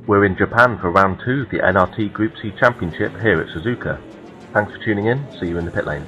We're in Japan for round 2 of the NRT Group C Championship here at Suzuka. Thanks for tuning in, see you in the pit lane.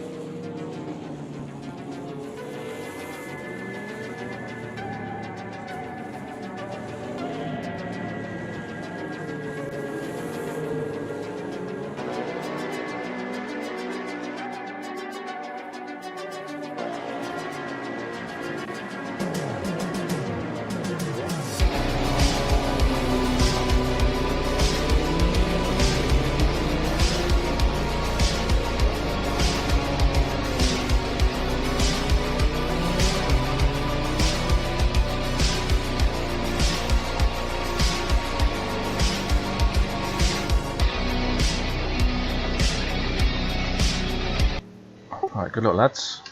Alright, good luck lads.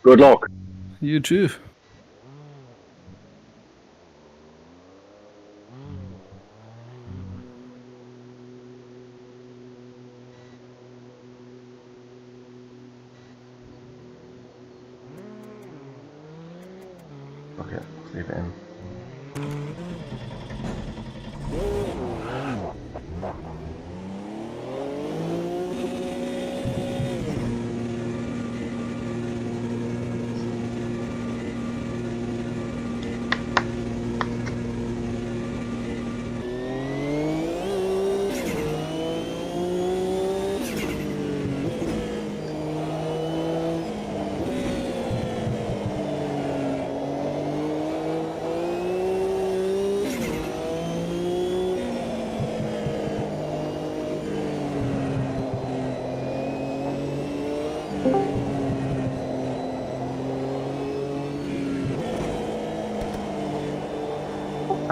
Good luck. You too. Fuck it, leave it in.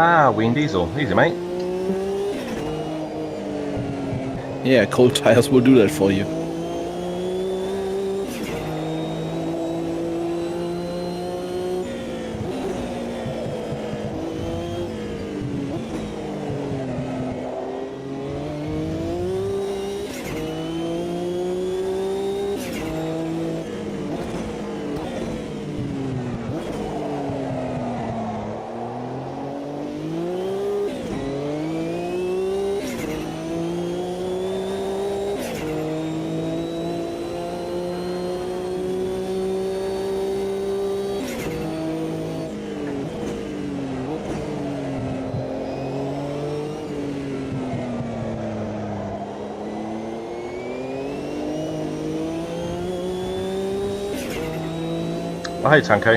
Ah, Ween Diesel. Easy, mate. Yeah, cold tires will do that for you. Oh, hey Tanko.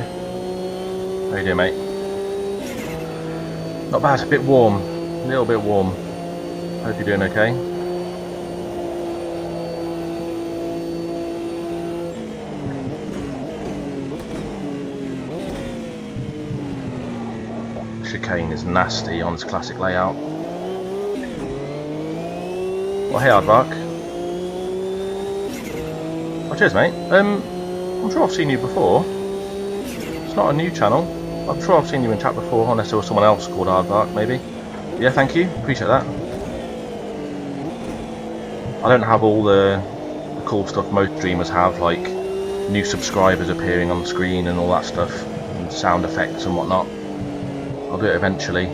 How you doing, mate? Not bad, a bit warm. A little bit warm. Hope you're doing okay. Chicane is nasty on this classic layout. Well, hey Aardvark. Oh, cheers, mate. I'm sure I've seen you before. It's not a new channel. I'm sure I've seen you in chat before, unless there was someone else called Aardvark, maybe. Yeah, thank you. Appreciate that. I don't have all the cool stuff most streamers have, like new subscribers appearing on the screen and all that stuff, and sound effects and whatnot. I'll do it eventually.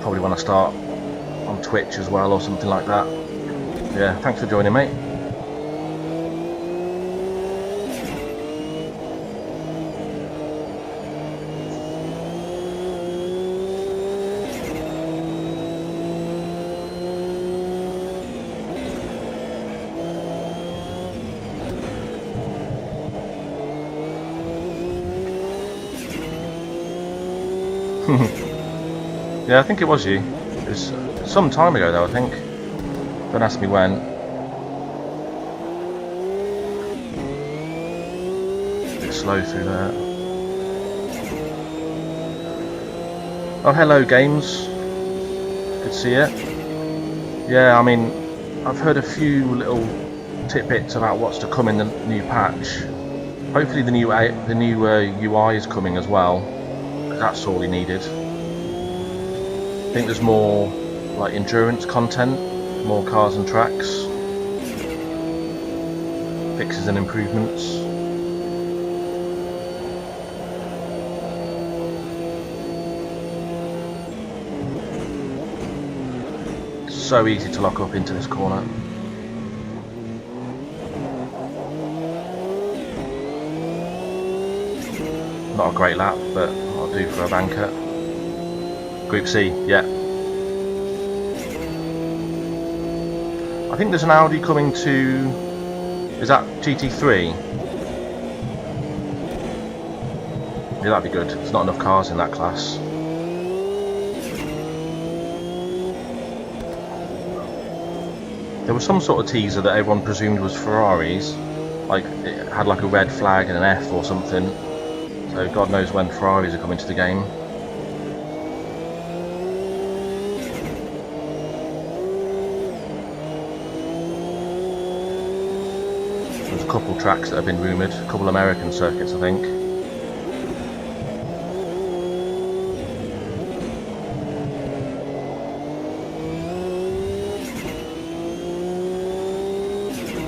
Probably when I start on Twitch as well or something like that. Yeah, thanks for joining, mate. Yeah, I think it was you. It was some time ago though, I think. Don't ask me when. A bit slow through there. Oh, hello games. Good to see you. Yeah, I mean, I've heard a few little tidbits about what's to come in the new patch. Hopefully the new UI is coming as well, because that's sorely needed. I think there's more like endurance content, more cars and tracks, fixes and improvements. so easy to lock up into this corner. Not a great lap, but I'll do for a banker. Group C, yeah. I think there's an Audi coming to... Is that GT3? Yeah, that'd be good. There's not enough cars in that class. There was some sort of teaser that everyone presumed was Ferraris. Like, it had like a red flag and an F or something. So God knows when Ferraris are coming to the game. There's a couple tracks that have been rumoured. A couple American circuits, I think.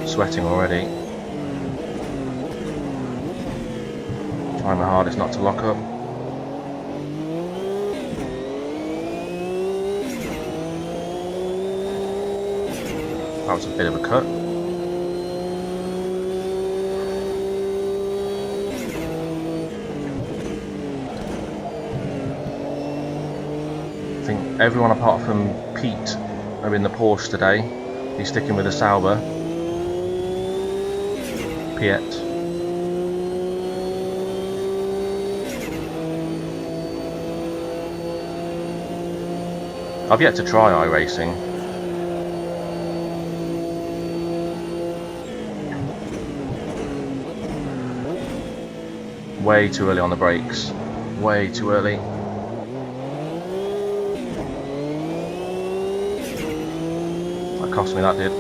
Sweating already. Trying my hardest not to lock up. That was a bit of a cut. I think everyone apart from Pete are in the Porsche today. He's sticking with the Sauber. Piet. I've yet to try iRacing. Way too early on the brakes. Way too early. That cost me, that did.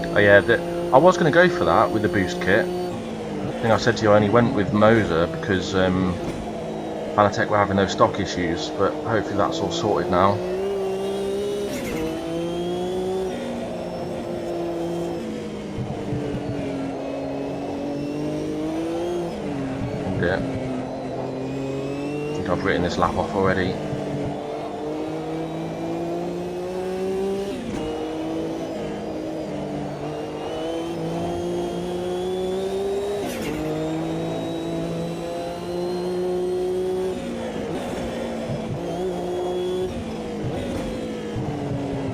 Oh yeah, I was going to go for that with the boost kit. I think I said to you I only went with Moser because Fanatec were having those stock issues, but hopefully that's all sorted now. Yeah. I think I've written this lap off already.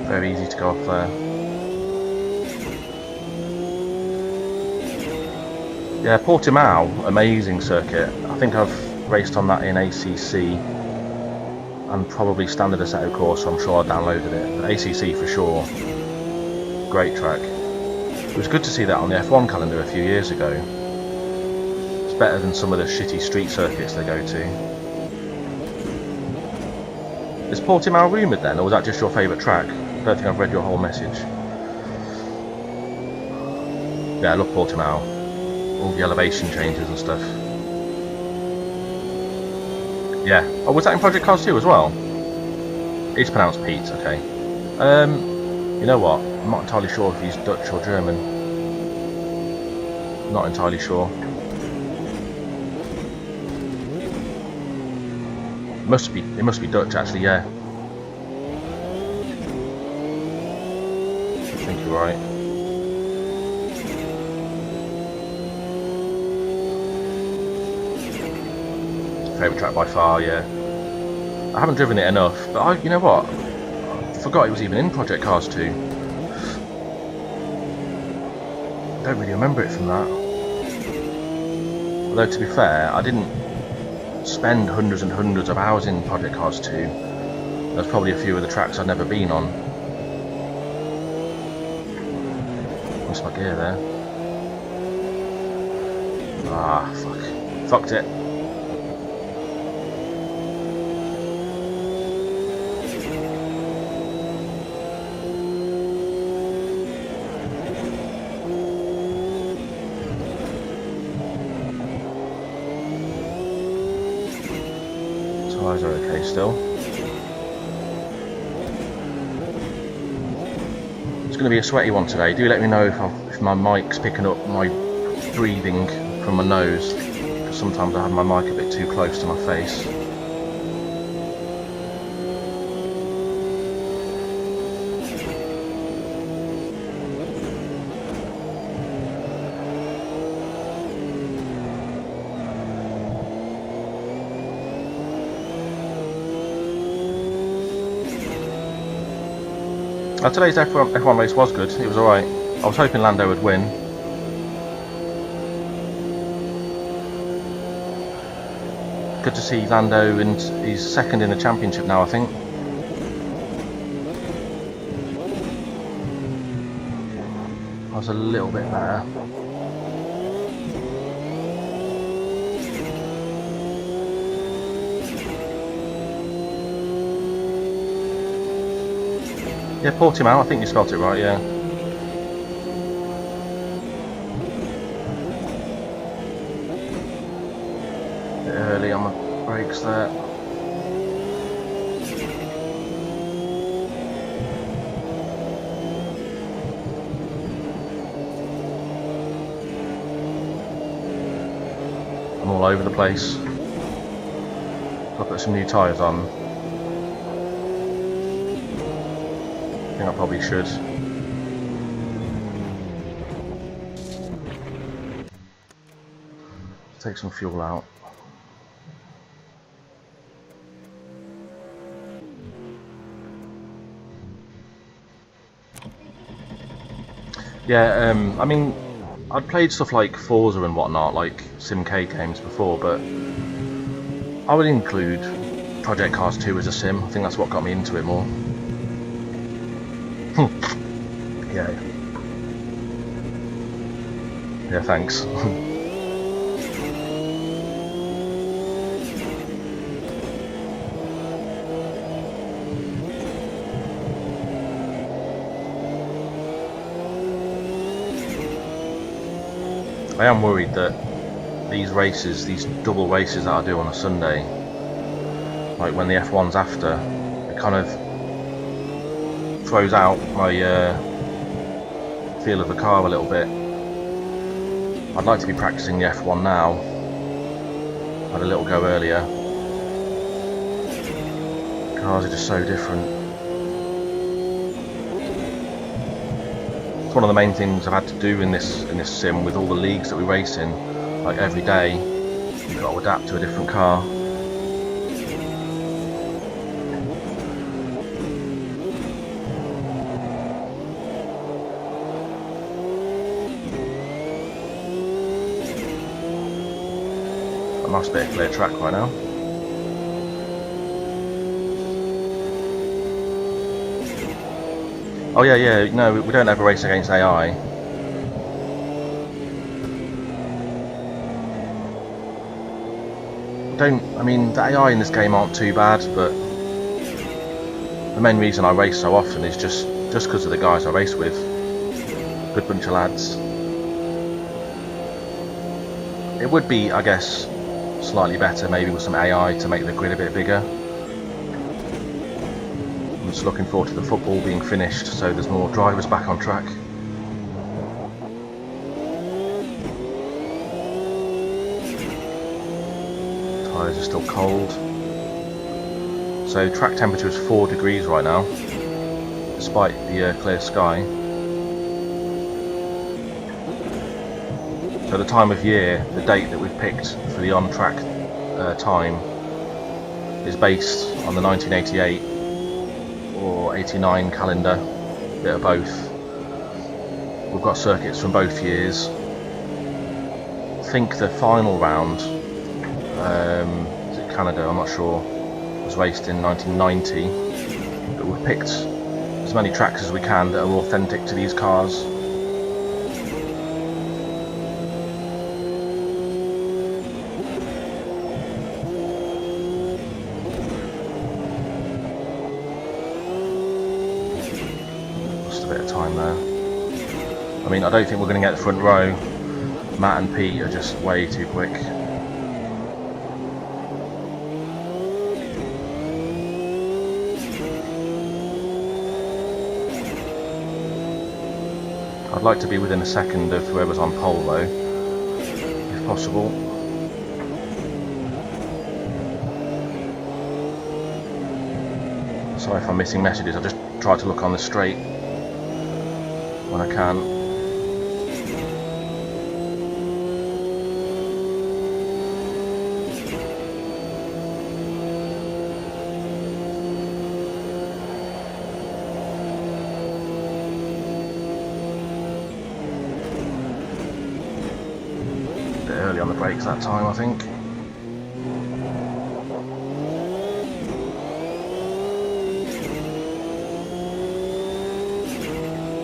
Very easy to go off there. Yeah, Portimao, amazing circuit. I think I've raced on that in ACC and probably Standard Assetto course, so I'm sure I downloaded it. But ACC for sure. Great track. It was good to see that on the F1 calendar a few years ago. It's better than some of the shitty street circuits they go to. Is Portimao rumoured then, or was that just your favourite track? I don't think I've read your whole message. Yeah, I love Portimao. All the elevation changes and stuff. Yeah. Oh, was that in Project Cars 2 as well? It's pronounced Pete, okay. You know what? I'm not entirely sure if he's Dutch or German. Not entirely sure. It must be Dutch actually, yeah. I think you're right. Favourite track by far, yeah. I haven't driven it enough, but you know what? I forgot it was even in Project Cars 2. I don't really remember it from that. Although to be fair, I didn't spend hundreds and hundreds of hours in Project Cars 2. There's probably a few of the tracks I've never been on. Missed my gear there. Ah, fuck. Fucked it. Tyres are okay still. It's going to be a sweaty one today. Do let me know if my mic's picking up my breathing from my nose, because sometimes I have my mic a bit too close to my face. Today's F1 race was good. It was alright. I was hoping Lando would win. Good to see Lando, and he's second in the championship now, I think. I was a little bit better. Yeah, Portimao, I think you spelt it right, yeah. Bit early on the brakes there. I'm all over the place. I'll put some new tyres on. I think I probably should. Take some fuel out. Yeah, I mean, I'd played stuff like Forza and whatnot, like SimK games before, but I would include Project Cars 2 as a sim. I think that's what got me into it more. Yeah. Yeah, thanks. I am worried that these races, these double races that I do on a Sunday, like when the F1's after, it kind of throws out my feel of the car a little bit. I'd like to be practicing the F1 now. I had a little go earlier. Cars are just so different. It's one of the main things I've had to do in this sim with all the leagues that we race in. Like every day, you've got to adapt to a different car. A nice bit of clear track right now. Oh yeah, no, we don't ever race against AI. I mean, the AI in this game aren't too bad, but the main reason I race so often is just because of the guys I race with. Good bunch of lads. It would be, I guess, slightly better maybe with some AI to make the grid a bit bigger. I'm just looking forward to the football being finished so there's more drivers back on track. Tyres are still cold. So track temperature is 4 degrees right now, despite the clear sky. So the time of year, the date that we've picked for the on-track time is based on the 1988 or 89 calendar, a bit of both. We've got circuits from both years. I think the final round, is it Canada, I'm not sure, was raced in 1990, but we've picked as many tracks as we can that are authentic to these cars. Time there. I mean, I don't think we're going to get the front row. Matt and Pete are just way too quick. I'd like to be within a second of whoever's on pole though, if possible. Sorry if I'm missing messages, I just try to look on the straight when I can. early on the brakes that time, I think.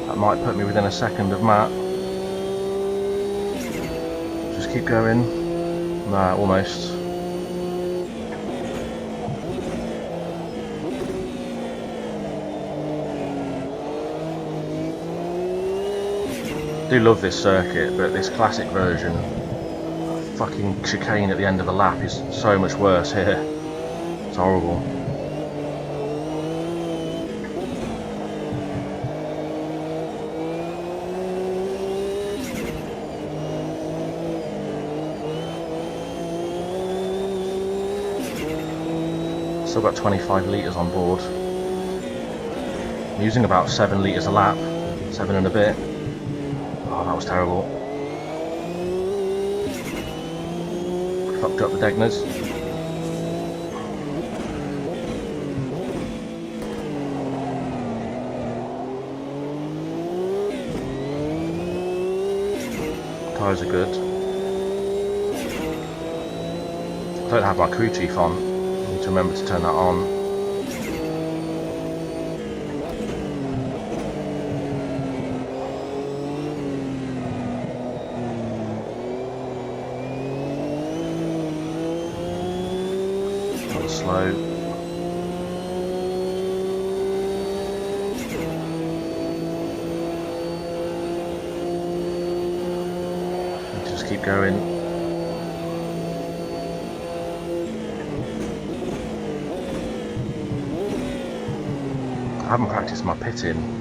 That might put me within a second of Matt. Just keep going. Nah, almost. I do love this circuit, but this classic version, fucking chicane at the end of the lap is so much worse here. It's horrible. Still got 25 litres on board. I'm using about 7 litres a lap, 7 and a bit. Oh, that was terrible. Fucked up the Degners. Tyres are good. I don't have my crew chief on. I need to remember to turn that on. Slow. Just keep going. I haven't practiced my pitting.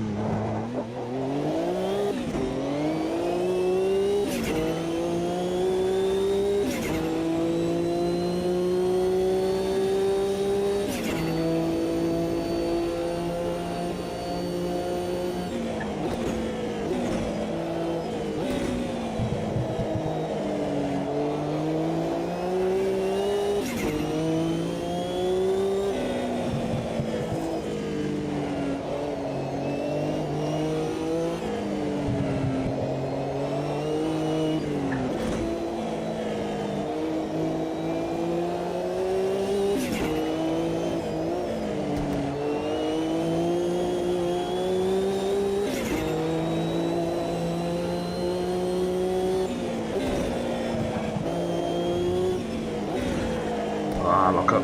Ah, lock up.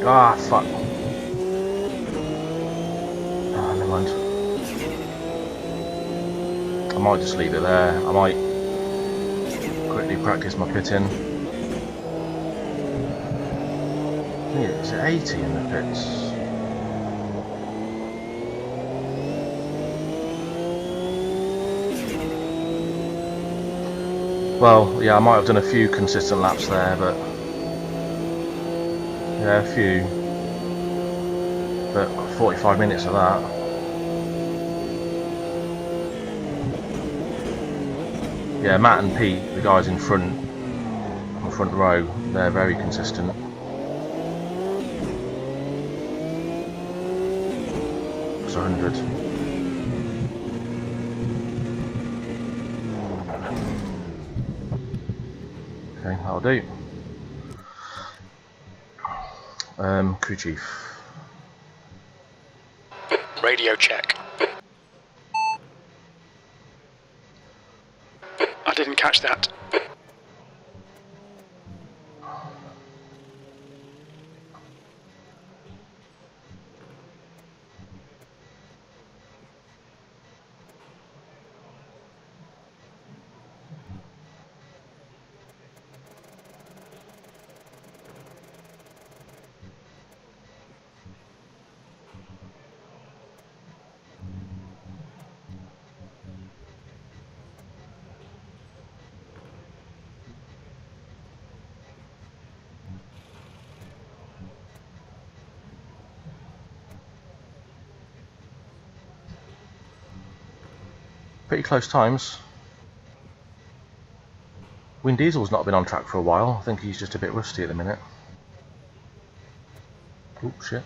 Ah, fuck. Ah, never mind. I might just leave it there. I might quickly practice my pitting. Is it 80 in the pits? Well, yeah, I might have done a few consistent laps there, but yeah, a few. But 45 minutes of that. Yeah, Matt and Pete, the guys in front, on the front row, they're very consistent. It's 100. Okay, that'll do. Crew chief. Radio check. I didn't catch that. Pretty close times. Win Diesel's not been on track for a while. I think he's just a bit rusty at the minute. Oh shit.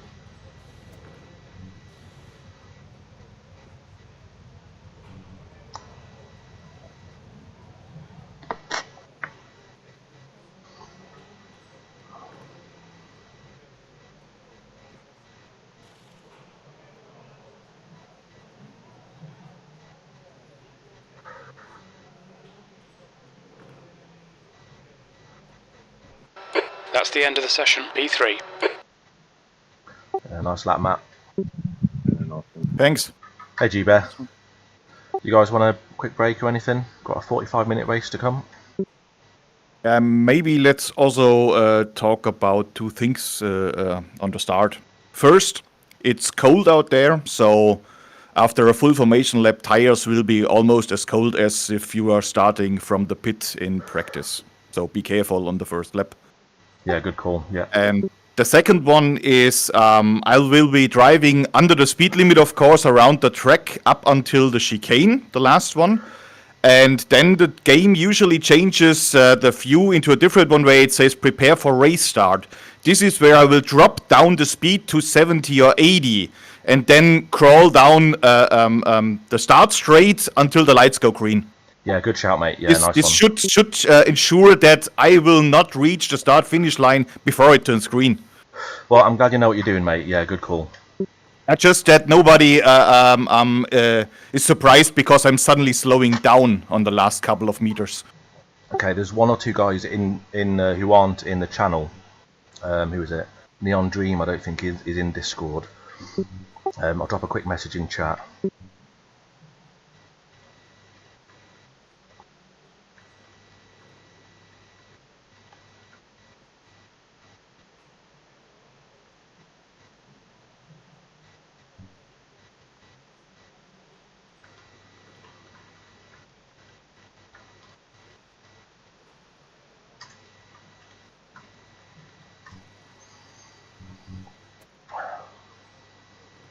That's the end of the session. P3. Nice lap, Matt. Thanks. Hey G-Bear. You guys want a quick break or anything? Got a 45-minute race to come. Maybe let's also talk about two things on the start. First, it's cold out there, so after a full formation lap, tires will be almost as cold as if you are starting from the pit in practice. So be careful on the first lap. Yeah, good call. Yeah. And the second one is I will be driving under the speed limit, of course, around the track up until the chicane, the last one. And then the game usually changes the view into a different one where it says prepare for race start. This is where I will drop down the speed to 70 or 80 and then crawl down the start straight until the lights go green. Yeah, good shout, mate. Yeah, nice one. This should ensure that I will not reach the start-finish line before it turns green. Well, I'm glad you know what you're doing, mate. Yeah, good call. Just that nobody is surprised because I'm suddenly slowing down on the last couple of meters. Okay, there's one or two guys in who aren't in the channel. Who is it? Neon Dream, I don't think is in Discord. I'll drop a quick message in chat.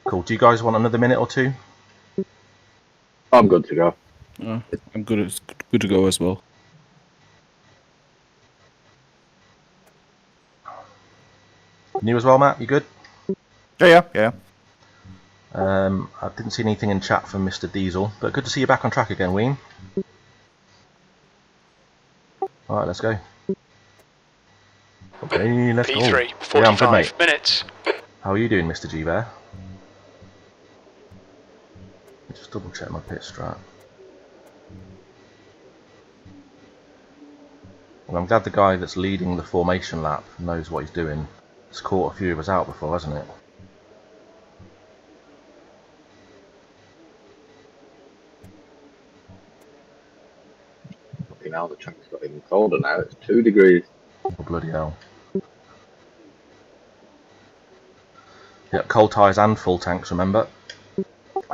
Cool. Do you guys want another minute or two? I'm good to go. I'm good to go as well. You as well, Matt? You good? Yeah. I didn't see anything in chat from Mr. Diesel, but good to see you back on track again, Ween. Alright, let's go. Okay, let's go. P3. Yeah, I'm good, mate. 45 minutes. How are you doing, Mr. G-Bear? Just double check my pit strat. Well, I'm glad the guy that's leading the formation lap knows what he's doing. It's caught a few of us out before, hasn't it? Fucking hell, the track's got even colder now. It's 2 degrees. Oh, bloody hell. Yep, cold tyres and full tanks, remember?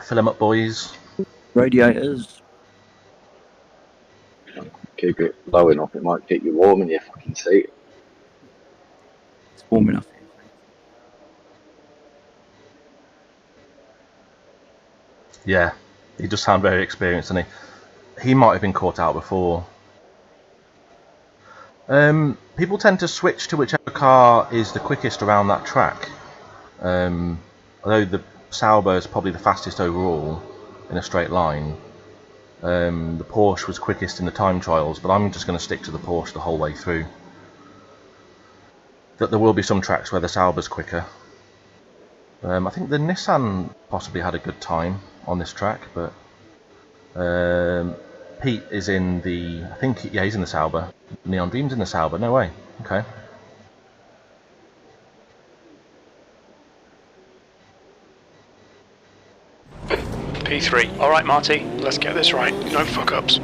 Fill them up, boys. Radiators. Keep it low enough, it might keep you warm in your fucking seat. It's warm enough. Yeah, he does sound very experienced, doesn't he? He might have been caught out before. People tend to switch to whichever car is the quickest around that track. Although the Sauber is probably the fastest overall in a straight line. The Porsche was quickest in the time trials, but I'm just going to stick to the Porsche the whole way through. That there will be some tracks where the Sauber's quicker. I think the Nissan possibly had a good time on this track, but Pete is in the, I think, yeah, he's in the Sauber. Neon Dream's in the Sauber, no way. Okay. P3. Alright, Marty, let's get this right. No fuck-ups.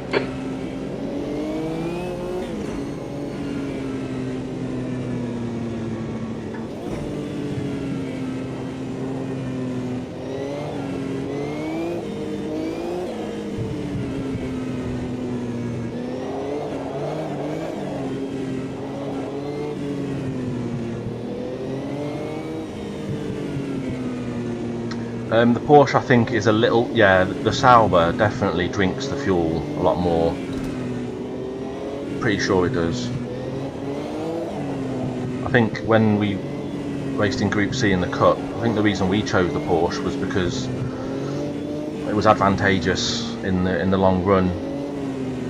The Porsche, I think, is a little, yeah, the Sauber definitely drinks the fuel a lot more. pretty sure it does. I think when we raced in Group C in the Cup, I think the reason we chose the Porsche was because it was advantageous in the long run,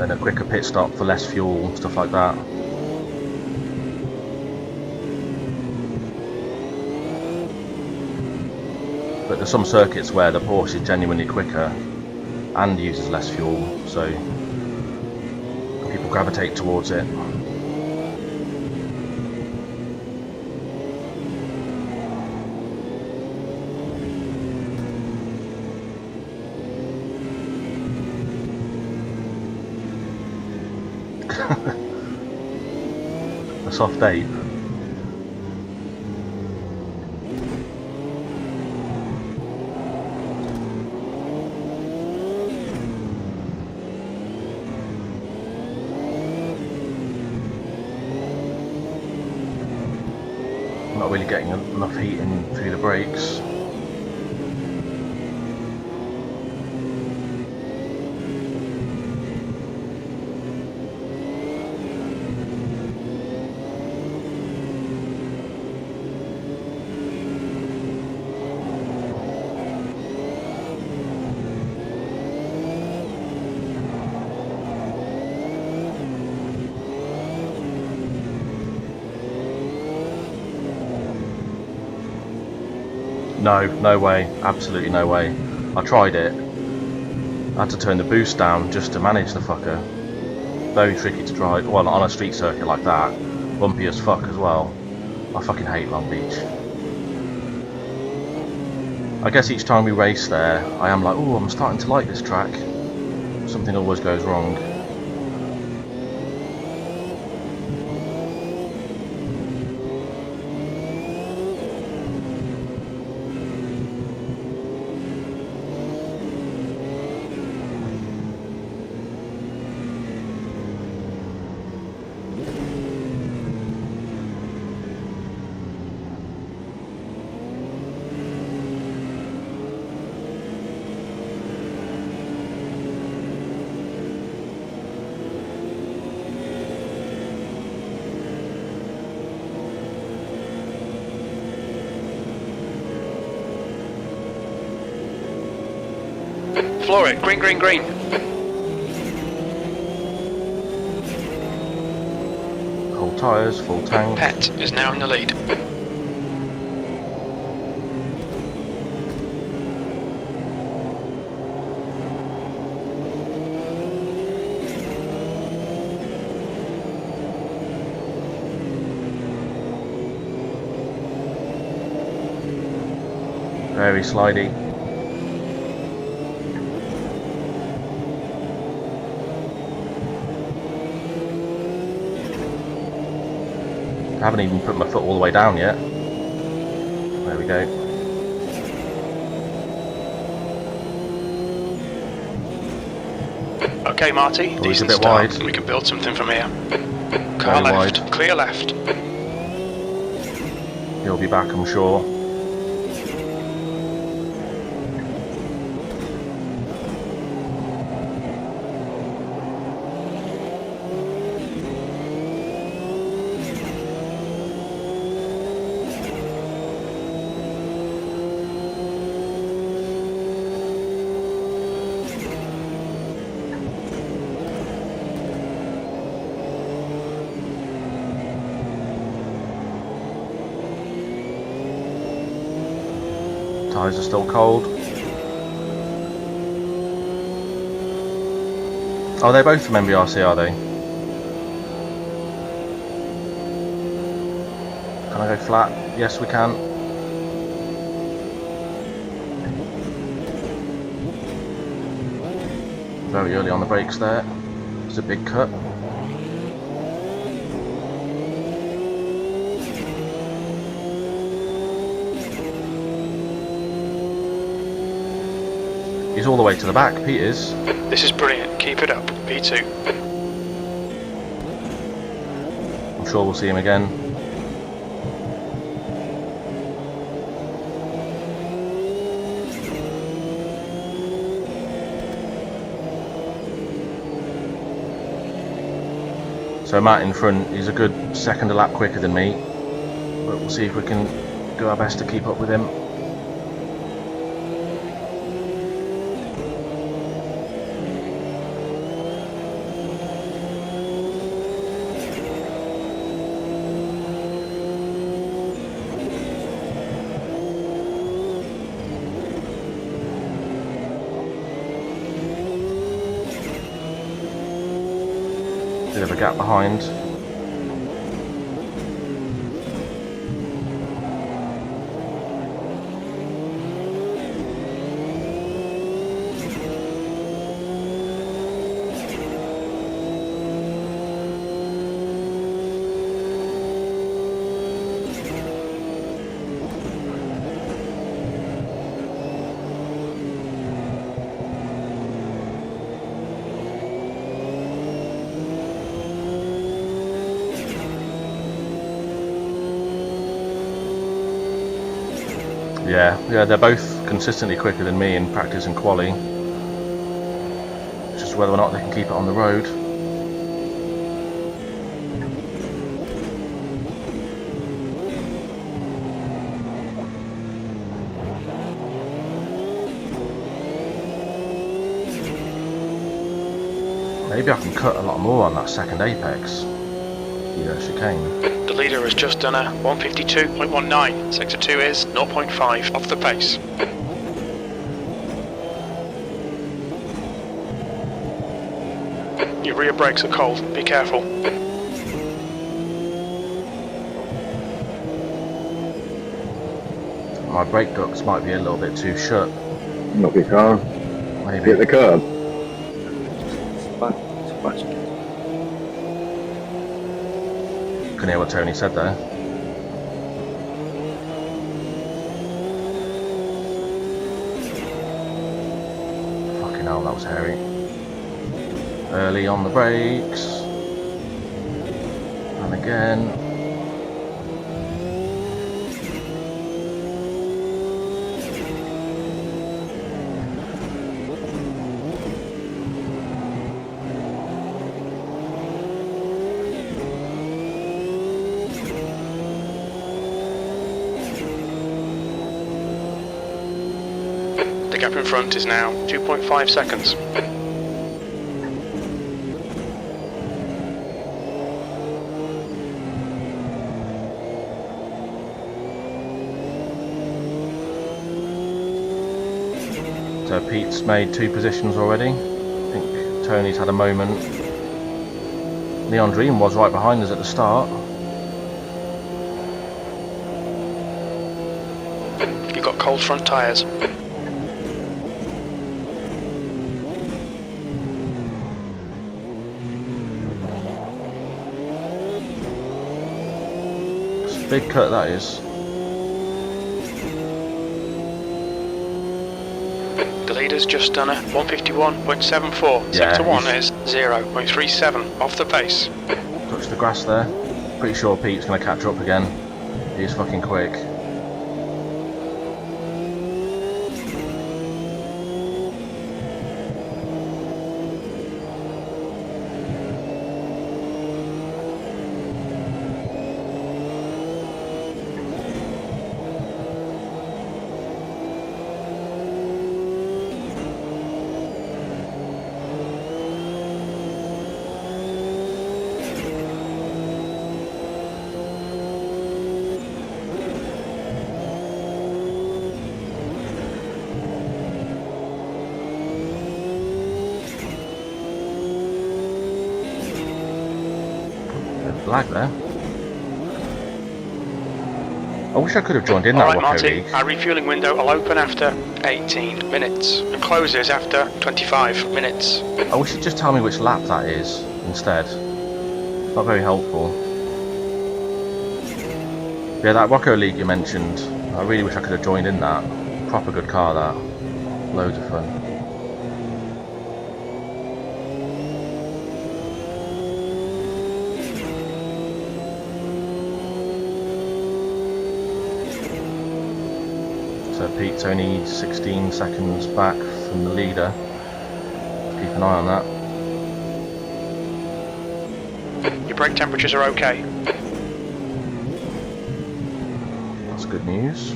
and a quicker pit stop for less fuel, stuff like that. But there's some circuits where the Porsche is genuinely quicker and uses less fuel, so people gravitate towards it. A soft ape. Not really getting enough heat in through the brakes. No way, absolutely no way. I tried it. I had to turn the boost down just to manage the fucker. Very tricky to drive, well, on a street circuit like that. Bumpy as fuck as well. I fucking hate Long Beach. I guess each time we race there, I am like, oh, I'm starting to like this track. Something always goes wrong. Floor it. Green, green, green. Full tyres, full tank. Pet is now in the lead. Very slidey. I haven't even put my foot all the way down yet. There we go. Okay, Marty. Oh, he's a Decent bit start. wide. We can build something from here. Car Very left. wide. Clear left. He'll be back, I'm sure. Tyres are still cold. Oh, they're both from MBRC, are they? Can I go flat? Yes, we can. Very early on the brakes there. It's a big cut. He's all the way to the back, Pete is. This is brilliant. Keep it up. P2. I'm sure we'll see him again. So So Matt in front, he's a good second a lap quicker than me, but we'll see if we can do our best to keep up with him. Bit of a gap behind. Yeah, they're both consistently quicker than me in practice and quali. It's just whether or not they can keep it on the road. Maybe I can cut a lot more on that second apex. Yeah, chicane. The leader has just done a 152.19. Sector 2 is 0.5 off the pace. Your rear brakes are cold, be careful. My brake ducts might be a little bit too shut. Knock your car. Maybe. Hit the curb. Can hear what Tony said there. Fucking hell, that was hairy. Early on the brakes. And again. The gap in front is now 2.5 seconds. So Pete's made 2 positions already. I think Tony's had a moment. Neon Dream was right behind us at the start. You've got cold front tyres. It's a big cut, that is. The leader's just done a 151.74. Yeah, Sector 1 is 0.37 off the pace. Touched the grass there. Pretty sure Pete's going to catch up again. He's fucking quick. Lag there. I wish I could have joined in that Alright, Waco Marty, League. our refueling window will open after 18 minutes and closes after 25 minutes. I wish you'd just tell me which lap that is instead. Not very helpful. Yeah, that Waco League you mentioned, I really wish I could have joined in that. Proper good car, that. Loads of fun. So Pete's only 16 seconds back from the leader. Keep an eye on that. Your brake temperatures are okay. That's good news.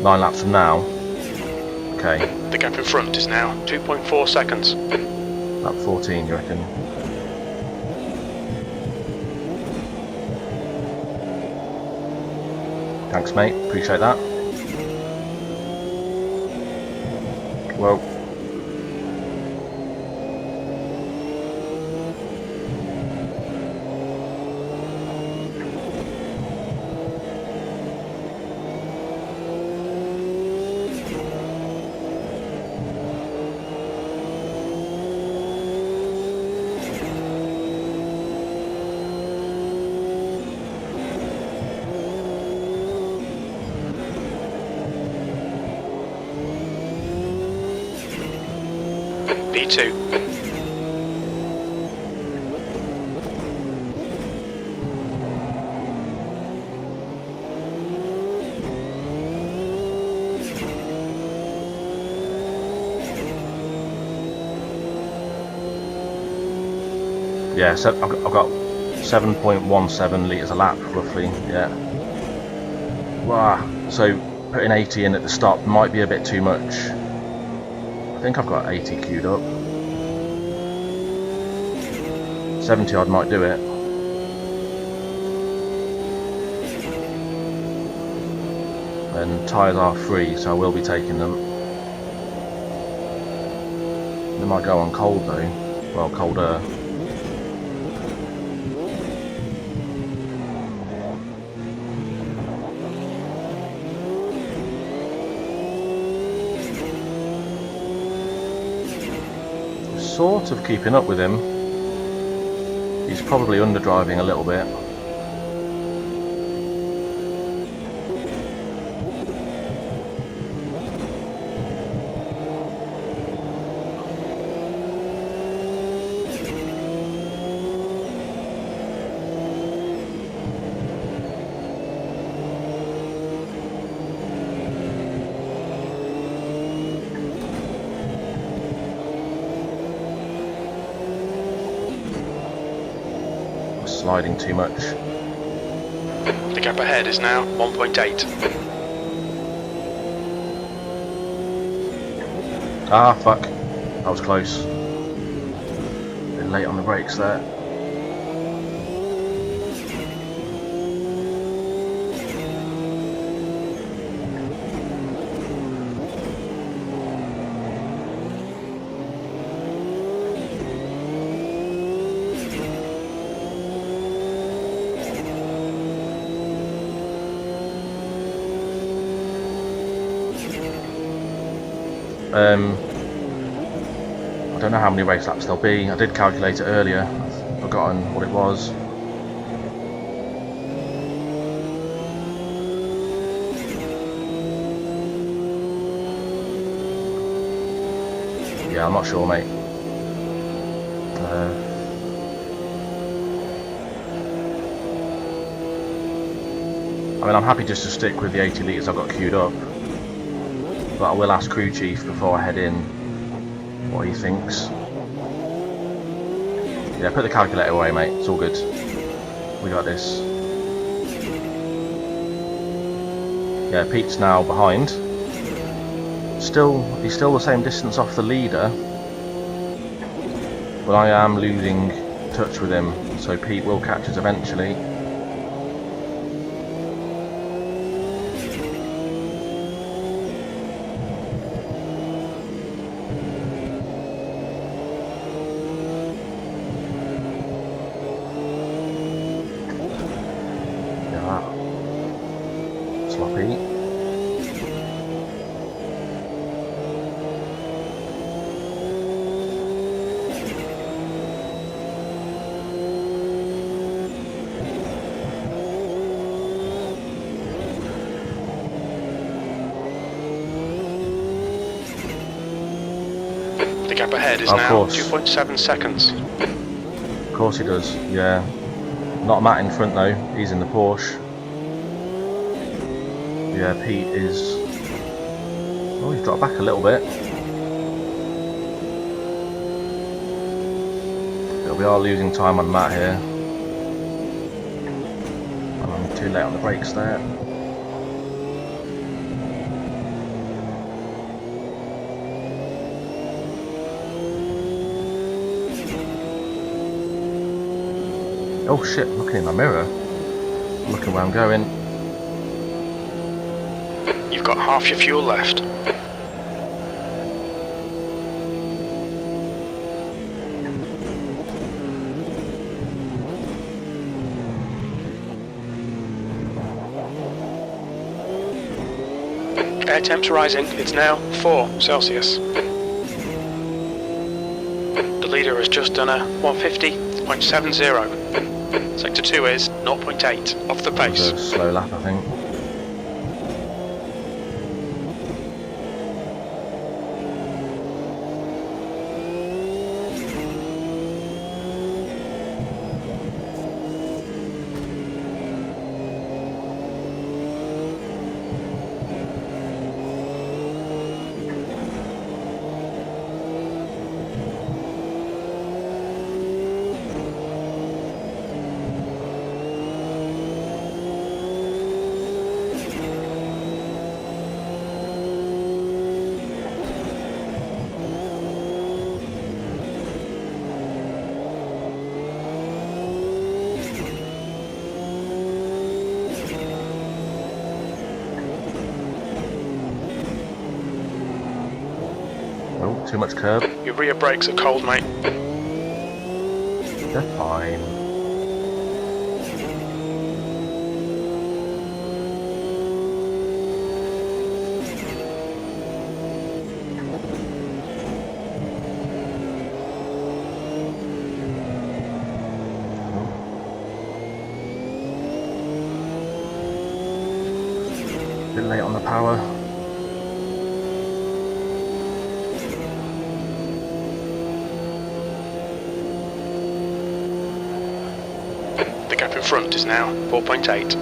Nine laps from now. Okay. The gap in front is now 2.4 seconds. Lap 14, you reckon? Thanks, mate. Appreciate that. Well. P2. Yeah, so I've got 7.17 litres a lap, roughly, yeah. Wow, so putting 80 in at the stop might be a bit too much. I think I've got 80 queued up. 70 odd might do it. And tyres are free, so I will be taking them. They might go on cold though. Well, colder. Sort of keeping up with him. He's probably underdriving a little bit. Sliding too much. The gap ahead is now 1.8. Ah, fuck. That was close. Bit late on the brakes there. I don't know how many race laps there'll be. I did calculate it earlier. I've forgotten what it was. Yeah, I'm not sure, mate. I mean, I'm happy just to stick with the 80 litres I've got queued up. But I will ask crew chief before I head in what he thinks. Yeah, put the calculator away, mate. It's all good. We got this. Yeah, Pete's now behind. He's still the same distance off the leader. But I am losing touch with him, so Pete will catch us eventually. Sloppy. The gap ahead is Of now course. 2.7 seconds. Of course he does, yeah. Not Matt in front though, he's in the Porsche. Yeah, Pete is Oh, he's dropped back a little bit. Yeah, we are losing time on Matt here. And I'm too late on the brakes there. Oh shit, looking in my mirror. Looking where I'm going. You've got half your fuel left. Air temps rising. It's now 4 Celsius. The leader has just done a 150.70. Sector 2 is 0.8 off the That was pace. a slow lap, I think. Oh, too much curb. Your rear brakes are cold, mate. They're fine. Bit late on the power. The gap in front is now 4.8.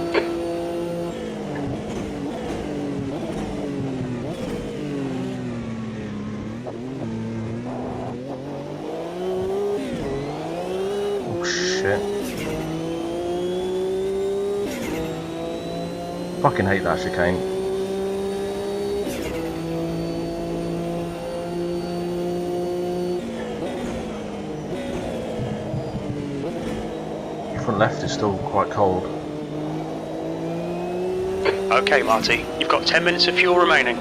Oh shit. Fucking hate that chicane. Front left is still quite cold. Okay, Marty, you've got 10 minutes of fuel remaining.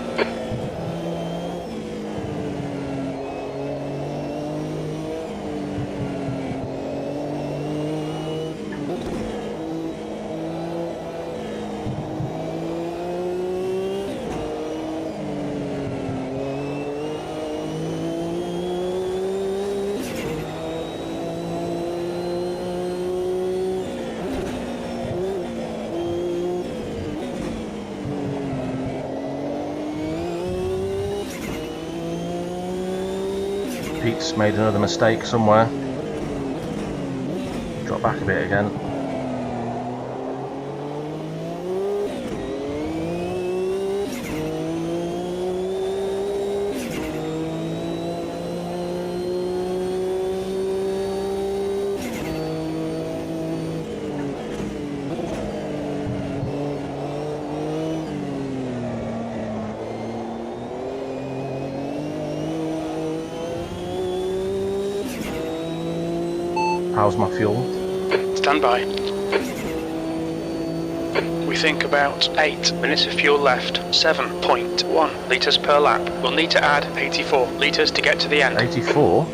Pete's made another mistake somewhere. Drop back a bit again. How's my fuel? Stand by. We think about 8 minutes of fuel left. 7.1 litres per lap. We'll need to add 84 litres to get to the end. 84?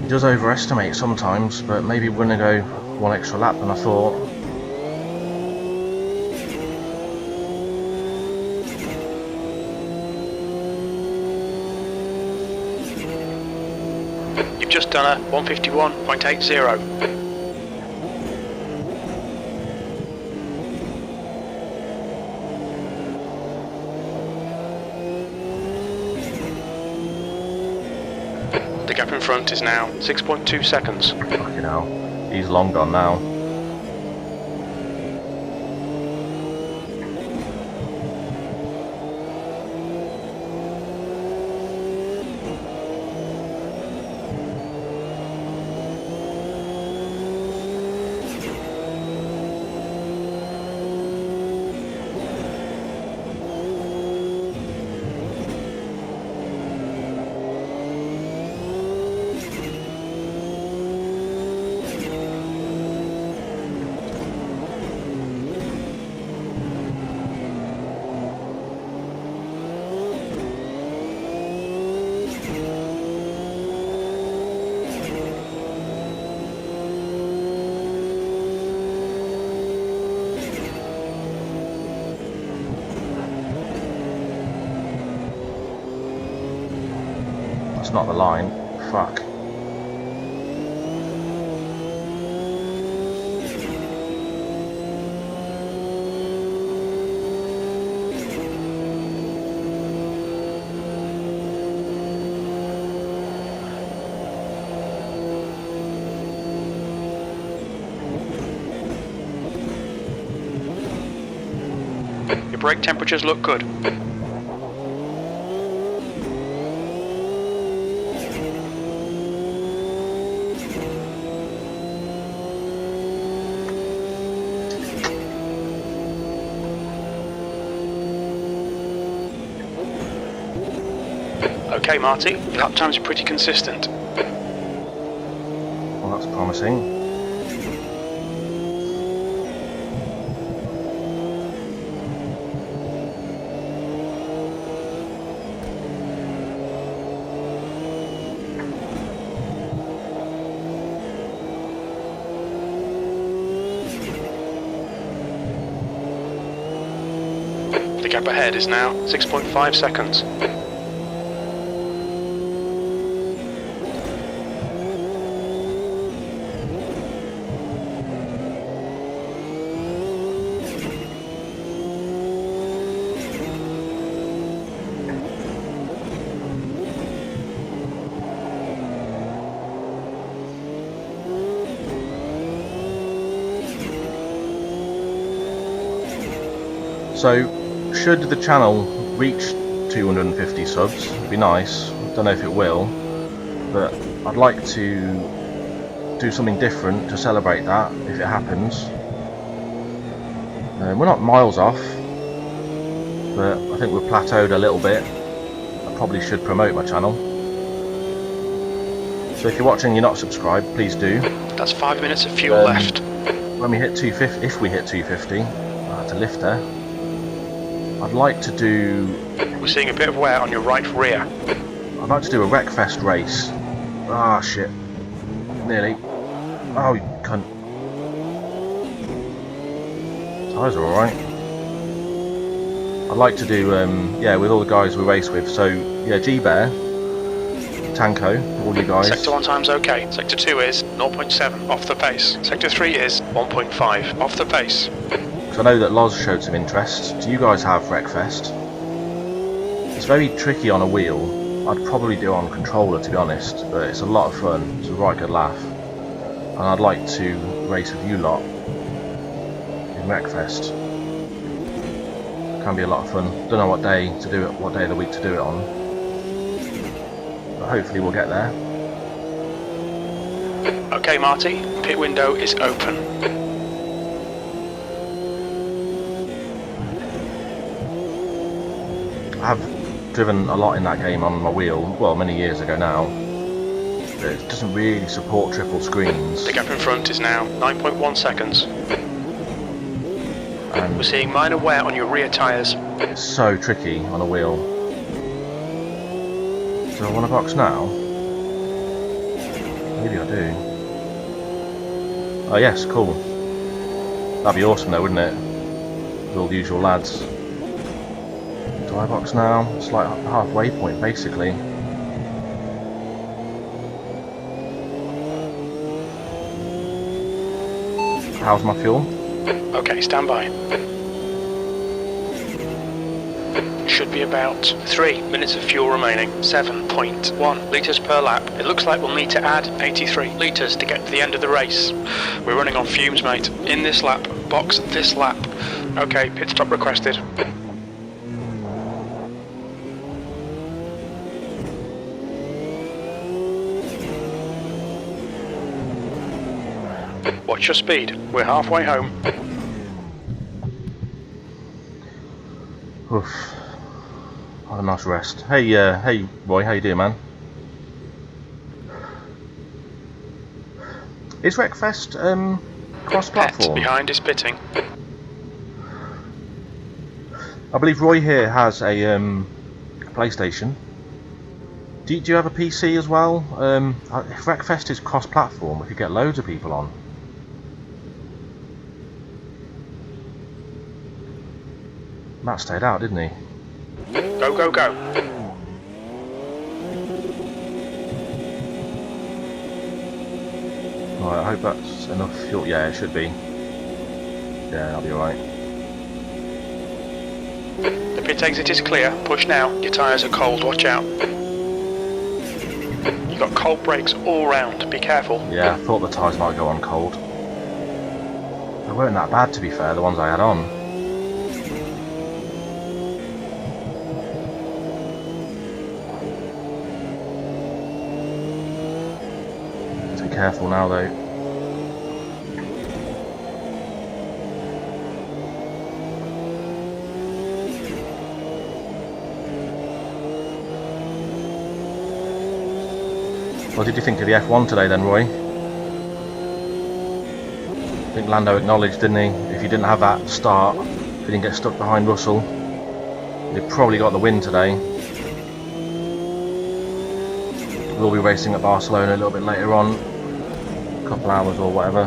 He does overestimate sometimes, but maybe we're going to go one extra lap than I thought. You've just done a 151.80. The gap in front is now 6.2 seconds. Fucking hell. He's long gone now. not the line. Fuck. Your brake temperatures look good. Okay, Marty, your lap times are pretty consistent. Well, that's promising. The gap ahead is now 6.5 seconds. So, should the channel reach 250 subs, it'd be nice. Don't know if it will, but I'd like to do something different to celebrate that if it happens. We're not miles off, but I think we're plateaued a little bit. I probably should promote my channel. So if you're watching and you're not subscribed, please do. That's 5 minutes of fuel left. When we hit 250, if we hit 250, I had to lift there. I'd like to do. We're seeing a bit of wear on your right rear. I'd like to do a Wreckfest race. Ah, shit. Nearly. Oh, you cunt. Tyres are alright. I'd like to do, yeah, with all the guys we race with. So, yeah, G-Bear, Tanko, all you guys. Sector 1 time's okay. Sector 2 is 0.7 off the pace. Sector 3 is 1.5 off the pace. I know that Loz showed some interest. Do you guys have Wreckfest? It's very tricky on a wheel. I'd probably do it on controller, to be honest, but it's a lot of fun. It's a right good laugh. And I'd like to race with you lot in Wreckfest. Can be a lot of fun. Don't know what day to do it, what day of the week to do it on. But hopefully we'll get there. Okay, Marty, pit window is open. I have driven a lot in that game on my wheel, well, many years ago now. It doesn't really support triple screens. The gap in front is now 9.1 seconds. And We're seeing minor wear on your rear tyres. it's so tricky on a wheel. Do I want a box now? Maybe I do. Oh yes, cool. That'd be awesome though, wouldn't it? With all the usual lads. Do I box now? It's like a halfway point basically. How's my fuel? Okay, stand by. Should be about 3 minutes of fuel remaining. 7.1 litres per lap. It looks like we'll need to add 83 litres to get to the end of the race. We're running on fumes, mate. In this lap, box this lap. Okay, pit stop requested. Watch your speed. We're halfway home. Oof. Have a nice rest. Hey, hey, Roy, how you doing, man? Is Wreckfest Pet cross-platform? behind is pitting. I believe Roy here has a PlayStation. Do you have a PC as well? If Wreckfest is cross-platform, we could get loads of people on. Matt stayed out, didn't he? Go, go, go. Right, I hope that's enough fuel. Yeah, it should be. Yeah, that'll be alright. The pit exit is clear. Push now. Your tyres are cold. Watch out. You've got cold brakes all round. Be careful. Yeah, I thought the tyres might go on cold. They weren't that bad, to be fair, the ones I had on. Be careful now, though. What did you think of the F1 today then, Roy? I think Lando acknowledged, didn't he? If he didn't have that start, if he didn't get stuck behind Russell, he'd probably got the win today. We'll be racing at Barcelona a little bit later on, a couple hours or whatever.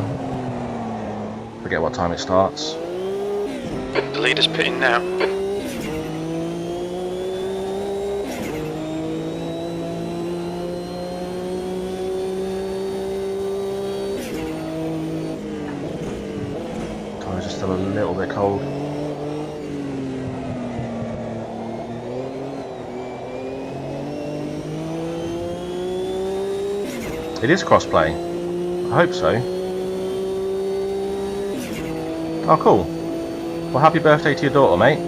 Forget what time it starts. The leader's pitting now. Tyres are still a little bit cold. It is crossplay. I hope so. Oh, cool. Well, happy birthday to your daughter, mate.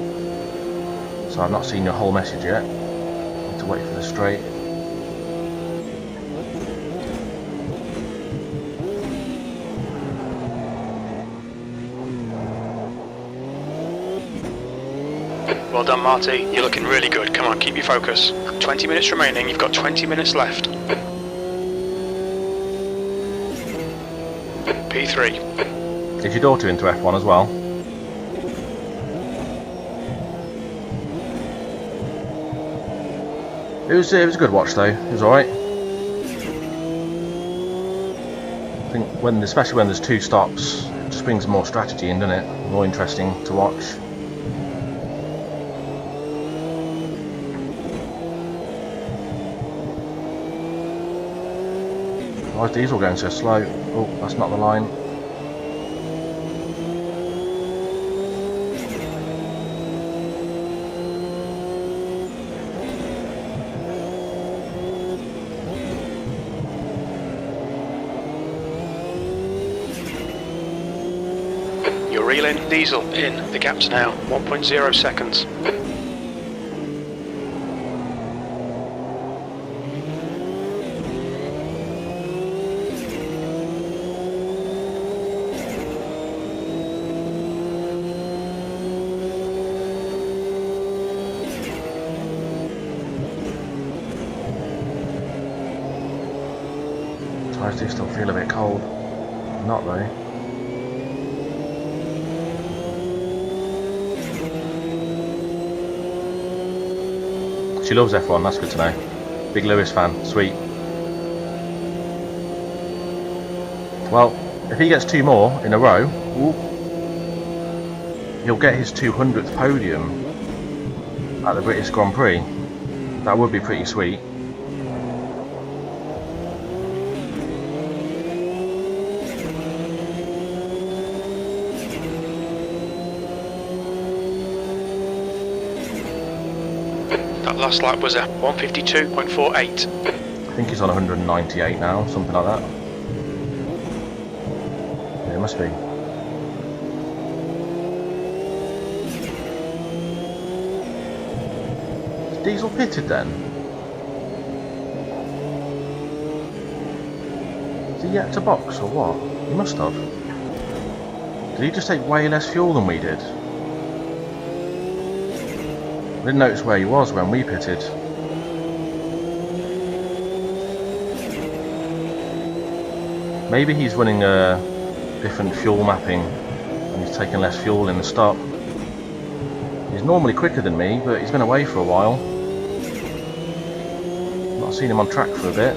So I've not seen your whole message yet. Need to wait for the straight. Well done, Marty. You're looking really good. Come on, keep your focus. 20 minutes remaining. You've got 20 minutes left. P3. Is your daughter into F1 as well? It was a good watch though. It was alright. I think especially when there's two stops, it just brings more strategy in, doesn't it? More interesting to watch. Why is Diesel going so slow? Oh, that's not the line. You're reeling. Diesel in. The gap's now 1.0 seconds. Tyres do still feel a bit cold. Not though. She loves F1, that's good to know. Big Lewis fan, sweet. Well, if he gets two more in a row, he'll get his 200th podium at the British Grand Prix. That would be pretty sweet. That last lap was a 152.48. I think he's on 198 now, something like that. Yeah, it must be. Is Diesel pitted then? Is he yet to box or what? He must have. Did he just take way less fuel than we did? I didn't notice where he was when we pitted. Maybe he's running a different fuel mapping and he's taking less fuel in the stop. He's normally quicker than me, but he's been away for a while. Not seen him on track for a bit.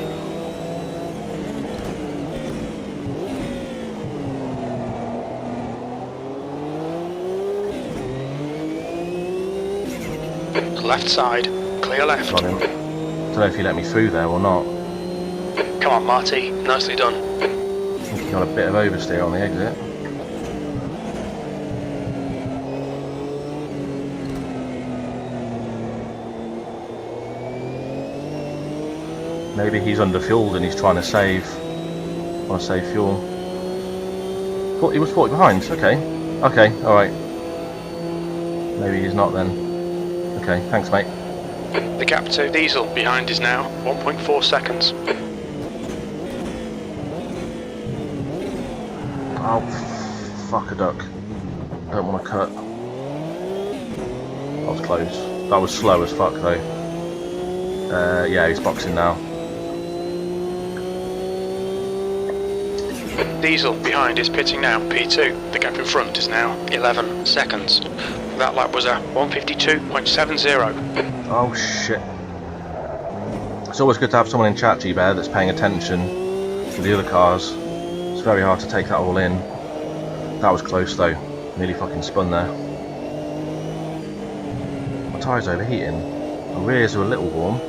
Left side, clear left. Got him. Don't know if he let me through there or not. Come on, Marty. Nicely done. Thank Got a bit of oversteer on the exit. Maybe he's underfueled and he's trying to save fuel. Thought he was 40 behind. Okay, all right. Maybe he's not then. Okay, thanks, mate. The gap to diesel behind is now 1.4 seconds. Oh, fuck a duck. Don't want to cut. That was close. That was slow as fuck though. Yeah, he's boxing now. Diesel behind is pitting now, P2. The gap in front is now 11 seconds. That lap was a 152.70. Oh shit. It's always good to have someone in chat, G-Bear, that's paying attention to the other cars. It's very hard to take that all in. That was close though. Nearly fucking spun there. My tyres overheating. My rears are a little warm.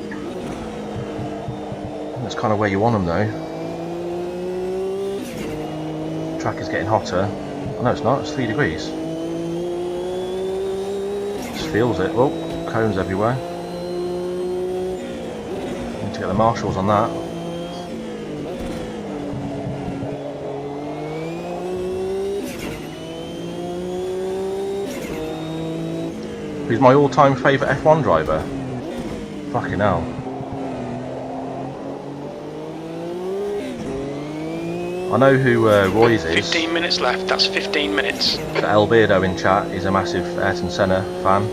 That's kind of where you want them though. Track is getting hotter. Oh, no, it's not. It's 3 degrees. Just feels it. Oh, cones everywhere. Need to get the marshals on that. He's my all-time favourite F1 driver. Fucking hell. I know who Roy's is. 15 minutes left, that's 15 minutes. The El Beardo in chat is a massive Ayrton Senna fan.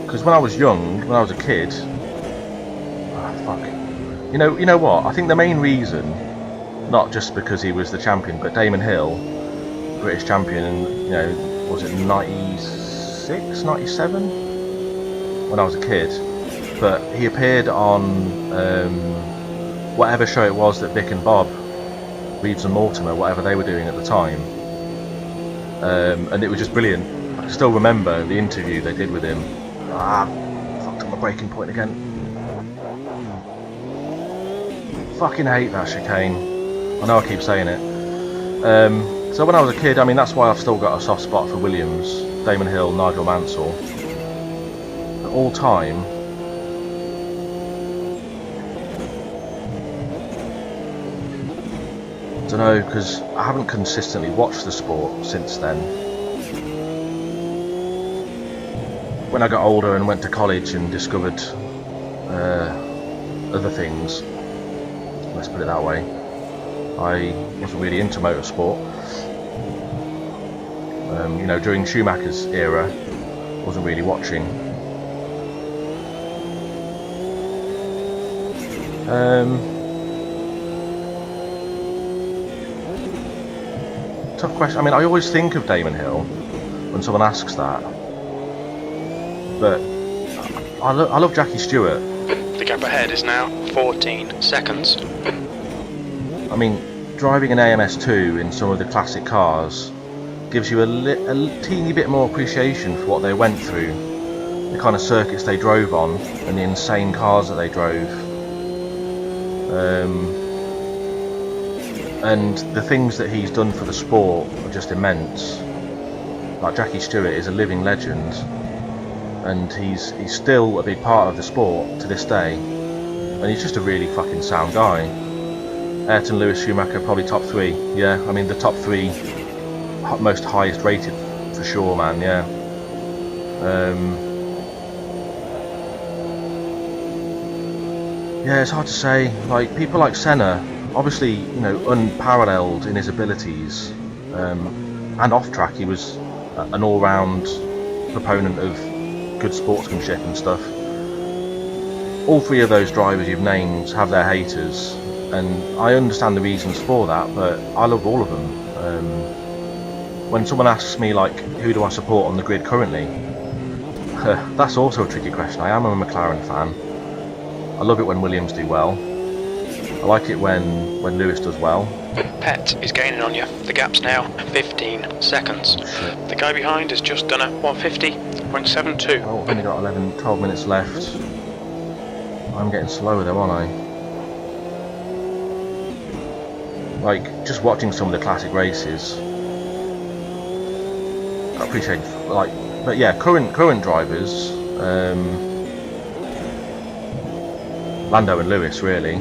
Because when I was young, when I was a kid, fuck. You know what? I think the main reason, not just because he was the champion, but Damon Hill, British champion, and you know, was it 96, 97? When I was a kid, but he appeared on whatever show it was that Vic and Bob, Reeves and Mortimer, whatever they were doing at the time, and it was just brilliant. I can still remember the interview they did with him. Fucked up my braking point again. Fucking hate that chicane. I know I keep saying it. So when I was a kid, I mean, that's why I've still got a soft spot for Williams, Damon Hill, Nigel Mansell. But all time, I don't know, because I haven't consistently watched the sport since then. When I got older and went to college and discovered other things, let's put it that way, I wasn't really into motorsport. You know, during Schumacher's era, wasn't really watching. Tough question. I mean, I always think of Damon Hill when someone asks that, but I love Jackie Stewart. The gap ahead is now 14 seconds. I mean, driving an AMS2 in some of the classic cars gives you a teeny bit more appreciation for what they went through, the kind of circuits they drove on, and the insane cars that they drove. And the things that he's done for the sport are just immense. Like Jackie Stewart is a living legend, and he's still a big part of the sport to this day, and he's just a really fucking sound guy. Ayrton, Lewis, Schumacher, probably top 3. Yeah, I mean the top 3 most highest rated for sure, man. Yeah. Yeah, it's hard to say. Like people like Senna, obviously, you know, unparalleled in his abilities, and off track he was an all-round proponent of good sportsmanship and stuff. All 3 of those drivers you've named have their haters, and I understand the reasons for that, but I love all of them. When someone asks me, like, who do I support on the grid currently, that's also a tricky question. I am a McLaren fan. I love it when Williams do well. I like it when Lewis does well. Pet is gaining on you. The gap's now 15 seconds. The guy behind has just done a 150.72. Oh, I've only got 12 minutes left. I'm getting slower though, aren't I? like just watching some of the classic races, I appreciate like, but yeah, current drivers, Lando and Lewis really.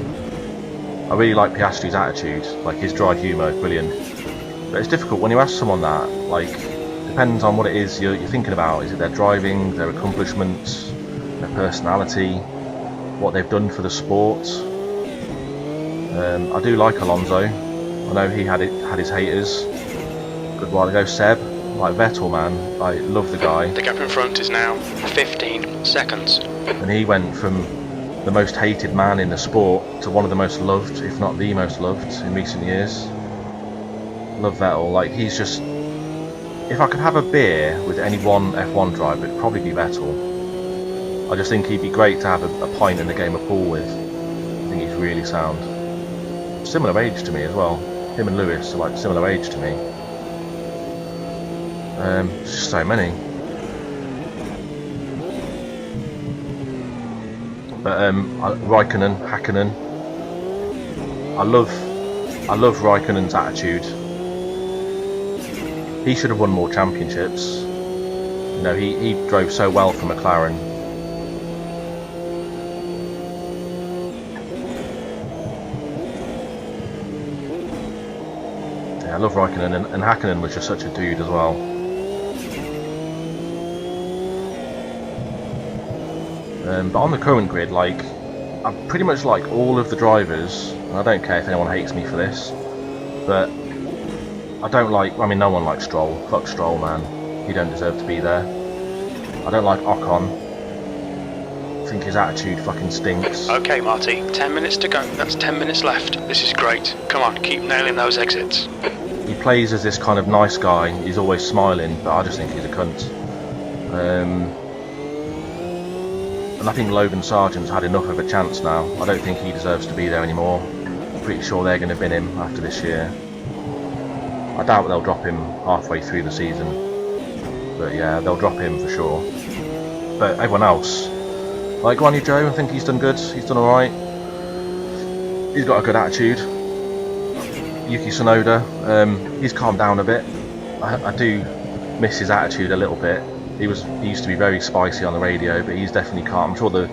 I really like Piastri's attitude, like his dry humour, brilliant. But it's difficult when you ask someone that, like, depends on what it is you're thinking about. Is it their driving, their accomplishments, their personality, what they've done for the sport? I do like Alonso. I know he had his haters a good while ago. Seb, like Vettel, man, I love the guy. The gap in front is now 15 seconds. And he went from the most hated man in the sport to one of the most loved, if not the most loved, in recent years. Love Vettel. Like, he's just... If I could have a beer with any one F1 driver, it'd probably be Vettel. I just think he'd be great to have a pint in the game of pool with. I think he's really sound. Similar age to me as well. Him and Lewis are like similar age to me. There's just so many. But Raikkonen, Hakkinen. I love Raikkonen's attitude. He should have won more championships. You know, he drove so well for McLaren. Yeah, I love Raikkonen, and Hakkinen was just such a dude as well. But on the current grid, like, I pretty much like all of the drivers, and I don't care if anyone hates me for this, but I don't like, I mean, no one likes Stroll. Fuck Stroll, man. He don't deserve to be there. I don't like Ocon. I think his attitude fucking stinks. Okay, Marty, 10 minutes to go. That's 10 minutes left. This is great. Come on, keep nailing those exits. He plays as this kind of nice guy. He's always smiling, but I just think he's a cunt. And I think Logan Sargent's had enough of a chance now. I don't think he deserves to be there anymore. I'm pretty sure they're going to bin him after this year. I doubt they'll drop him halfway through the season. But yeah, they'll drop him for sure. But everyone else, like Guan Yu Zhou, I think he's done good. He's done alright. He's got a good attitude. Yuki Tsunoda, he's calmed down a bit. I do miss his attitude a little bit. He used to be very spicy on the radio, but he's definitely calm. I'm sure the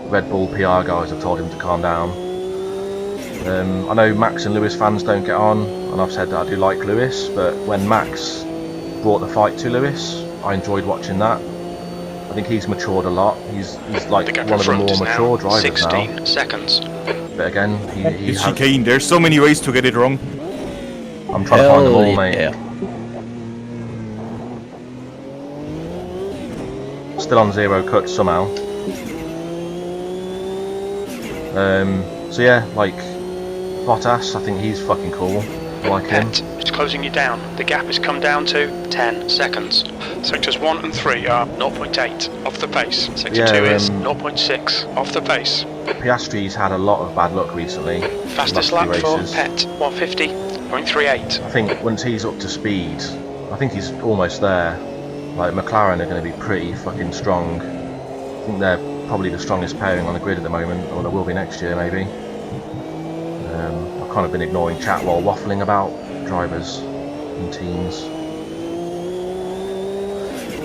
Red Bull PR guys have told him to calm down. I know Max and Lewis fans don't get on, and I've said that I do like Lewis, but when Max brought the fight to Lewis, I enjoyed watching that. I think he's matured a lot. He's like one of the more mature drivers 16 now. seconds. But again, he It's has, chicane. There's so many ways to get it wrong. I'm trying to find them all, mate. Yeah. Still on 0 cuts somehow. So yeah, like Bottas, I think he's fucking cool. I like him. It's closing you down. The gap has come down to 10 seconds. Sectors 1 and 3 are 0.8 off the pace. Sector 2 is 0.6 off the pace. Piastri's had a lot of bad luck recently. Fastest last lap few for races. Pet, 150.38. I think once he's up to speed, I think he's almost there. Like, McLaren are going to be pretty fucking strong. I think they're probably the strongest pairing on the grid at the moment, or they will be next year maybe. I've kind of been ignoring chat while waffling about drivers and teams.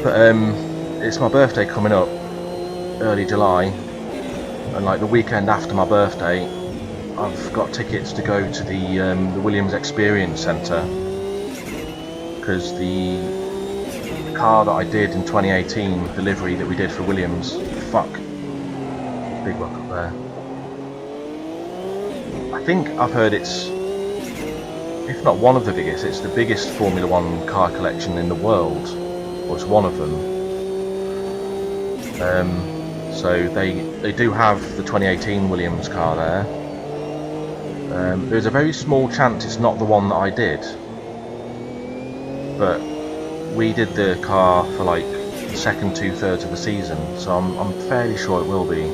But it's my birthday coming up, early July, and like the weekend after my birthday, I've got tickets to go to the Williams Experience Centre, because the car that I did in 2018, the livery that we did for Williams, fuck, big rock up there. I think I've heard it's, if not one of the biggest, it's the biggest Formula One car collection in the world, or it's one of them. So they do have the 2018 Williams car there. There's a very small chance it's not the one that I did, but we did the car for like the second 2/3 of the season, so I'm fairly sure it will be.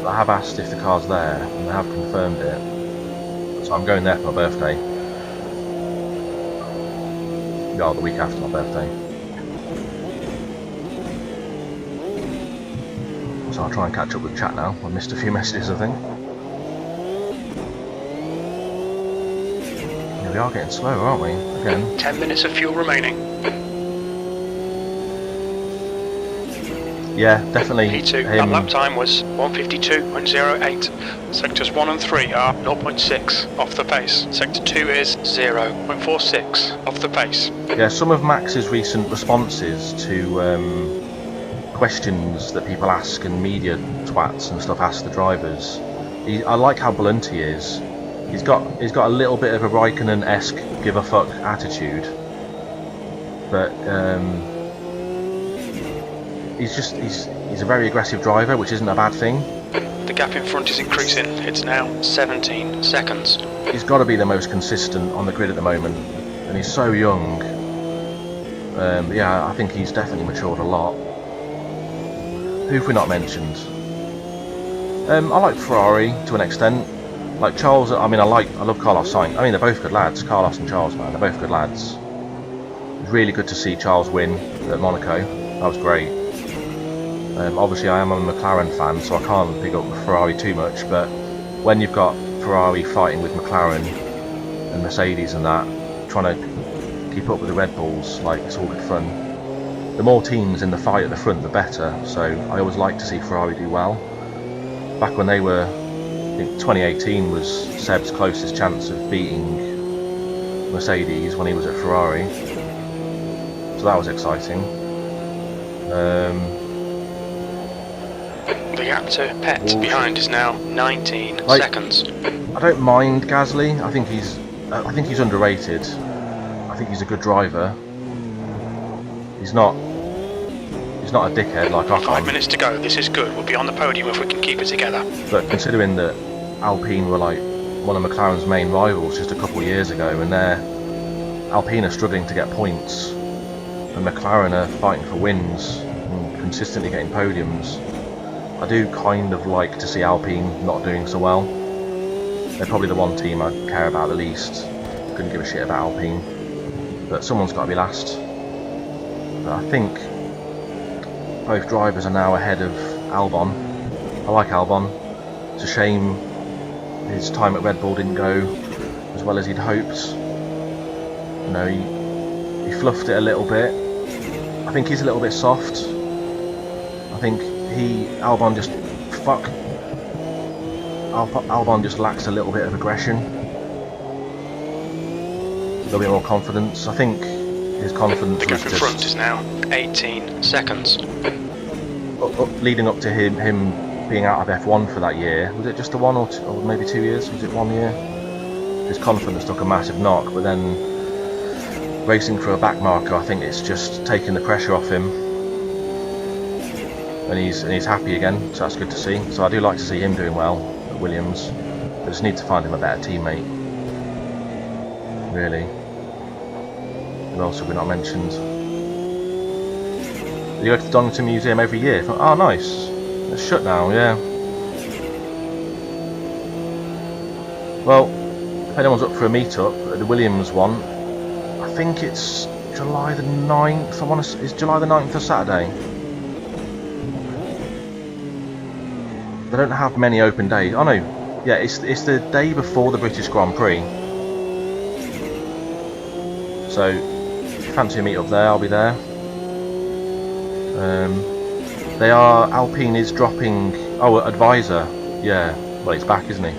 But I have asked if the car's there, and they have confirmed it. So I'm going there for my birthday. Yeah, the week after my birthday. So I'll try and catch up with chat now. I missed a few messages, I think. we are getting slower, aren't we? Again. 10 minutes of fuel remaining. Yeah, definitely. P2, that him. lap time was 152.08. Sectors 1 and 3 are 0.6 off the pace. Sector 2 is 0.46 off the pace. Yeah, some of Max's recent responses to questions that people ask and media twats and stuff ask the drivers. I like how blunt he is. He's got a little bit of a Raikkonen-esque give a fuck attitude, but he's a very aggressive driver, which isn't a bad thing. The gap in front is increasing. It's now 17 seconds. He's got to be the most consistent on the grid at the moment, and he's so young. Yeah, I think he's definitely matured a lot. Who have we not mentioned? I like Ferrari to an extent. Like Charles, I mean, I love Carlos Sainz. I mean, they're both good lads. Carlos and Charles, man, they're both good lads. It was really good to see Charles win at Monaco. That was great. Obviously, I am a McLaren fan, so I can't pick up Ferrari too much. But when you've got Ferrari fighting with McLaren and Mercedes and that, trying to keep up with the Red Bulls, like, it's all good fun. The more teams in the fight at the front, the better. So I always like to see Ferrari do well. Back when they were, I think 2018 was Seb's closest chance of beating Mercedes when he was at Ferrari. So that was exciting. The gap to Pet behind is now 19 seconds. I don't mind Gasly. I think he's underrated. I think he's a good driver. He's not a dickhead like Ocon. 5 minutes to go. This is good. We'll be on the podium if we can keep it together. But considering that Alpine were like one of McLaren's main rivals just a couple of years ago, and Alpine are struggling to get points, and McLaren are fighting for wins and consistently getting podiums, I do kind of like to see Alpine not doing so well. They're probably the one team I care about the least. Couldn't give a shit about Alpine, but someone's got to be last. But I think both drivers are now ahead of Albon. I like Albon. It's a shame his time at Red Bull didn't go as well as he'd hoped. You know, he fluffed it a little bit. I think he's a little bit soft. I think Albon just lacks a little bit of aggression. A little bit more confidence. I think his confidence the was gap in just front is now 18 seconds. Leading up to him being out of F1 for that year. Was it just a 1 or maybe 2 years? Was it 1 year? His confidence took a massive knock, but then racing for a back marker, I think it's just taking the pressure off him, and he's happy again. So that's good to see. So I do like to see him doing well at Williams. I just need to find him a better teammate. Really. Who else have we not mentioned? You go to the Donington Museum every year. Oh, nice. It's shut now, yeah. Well, if anyone's up for a meet-up at the Williams one, I think it's July the 9th. Is July the 9th a Saturday? They don't have many open days. Oh no, yeah, it's the day before the British Grand Prix. So, if you fancy a meet-up there, I'll be there. Alpine is dropping. Oh, advisor. Yeah. Well, he's back, isn't he?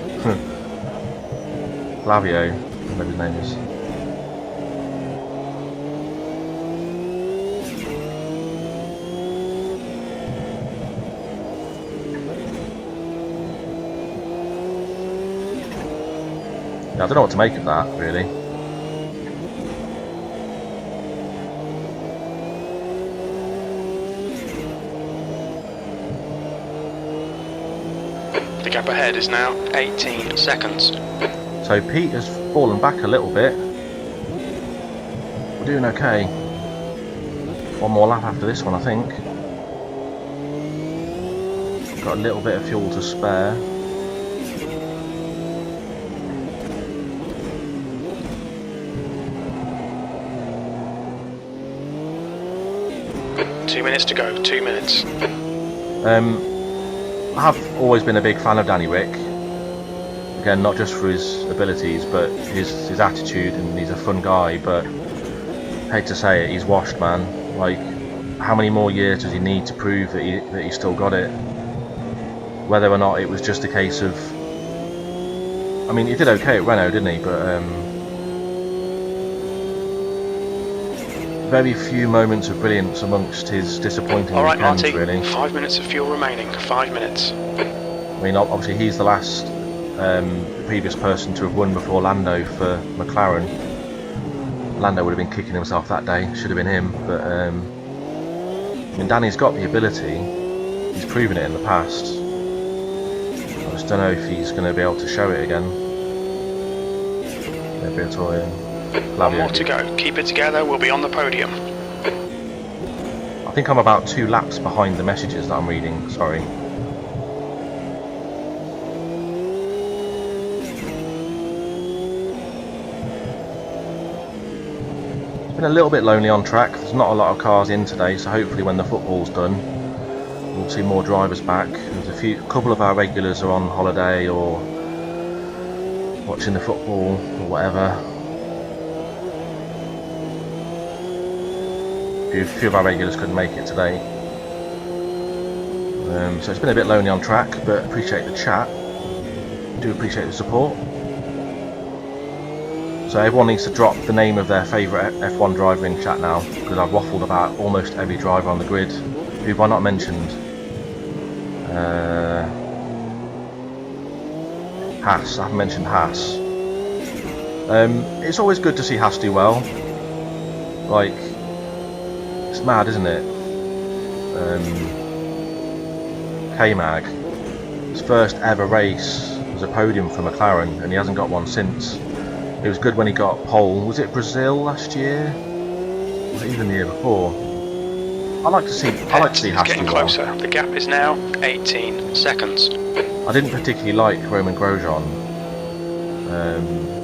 Flavio, whatever his name is. Yeah, I don't know what to make of that, really. The gap ahead is now 18 seconds. So Pete has fallen back a little bit. We're doing okay. One more lap after this one, I think. Got a little bit of fuel to spare. Two minutes to go, 2 minutes. I have always been a big fan of Danny Rick. again, not just for his abilities, but his attitude, and he's a fun guy. But hate to say it, he's washed, man. Like, how many more years does he need to prove that he's still got it? Whether or not it was just a case of, I mean, he did okay at Renault, didn't he? But very few moments of brilliance amongst his disappointing Alright, weekends, Marty, really. 5 minutes of fuel remaining. 5 minutes. I mean, obviously he's the last previous person to have won before Lando for McLaren. Lando would have been kicking himself that day, should have been him. But I mean, Danny's got the ability, he's proven it in the past. I just don't know if he's going to be able to show it again. One more to go. Keep it together, we'll be on the podium. I think I'm about 2 laps behind the messages that I'm reading, sorry. It's been a little bit lonely on track. There's not a lot of cars in today, so hopefully when the football's done we'll see more drivers back. There's a couple of our regulars are on holiday or watching the football or whatever. A few of our regulars couldn't make it today. So it's been a bit lonely on track, but appreciate the chat. Do appreciate the support. So everyone needs to drop the name of their favourite F1 driver in chat now, because I've waffled about almost every driver on the grid. Who have I not mentioned? Haas. I haven't mentioned Haas. It's always good to see Haas do well. Like, it's mad, isn't it? K-Mag, his first ever race was a podium for McLaren, and he hasn't got one since. It was good when he got pole. Was it Brazil last year? Was it even the year before? I like to see Haas do getting well. closer. The gap is now 18 seconds. I didn't particularly like Roman Grosjean.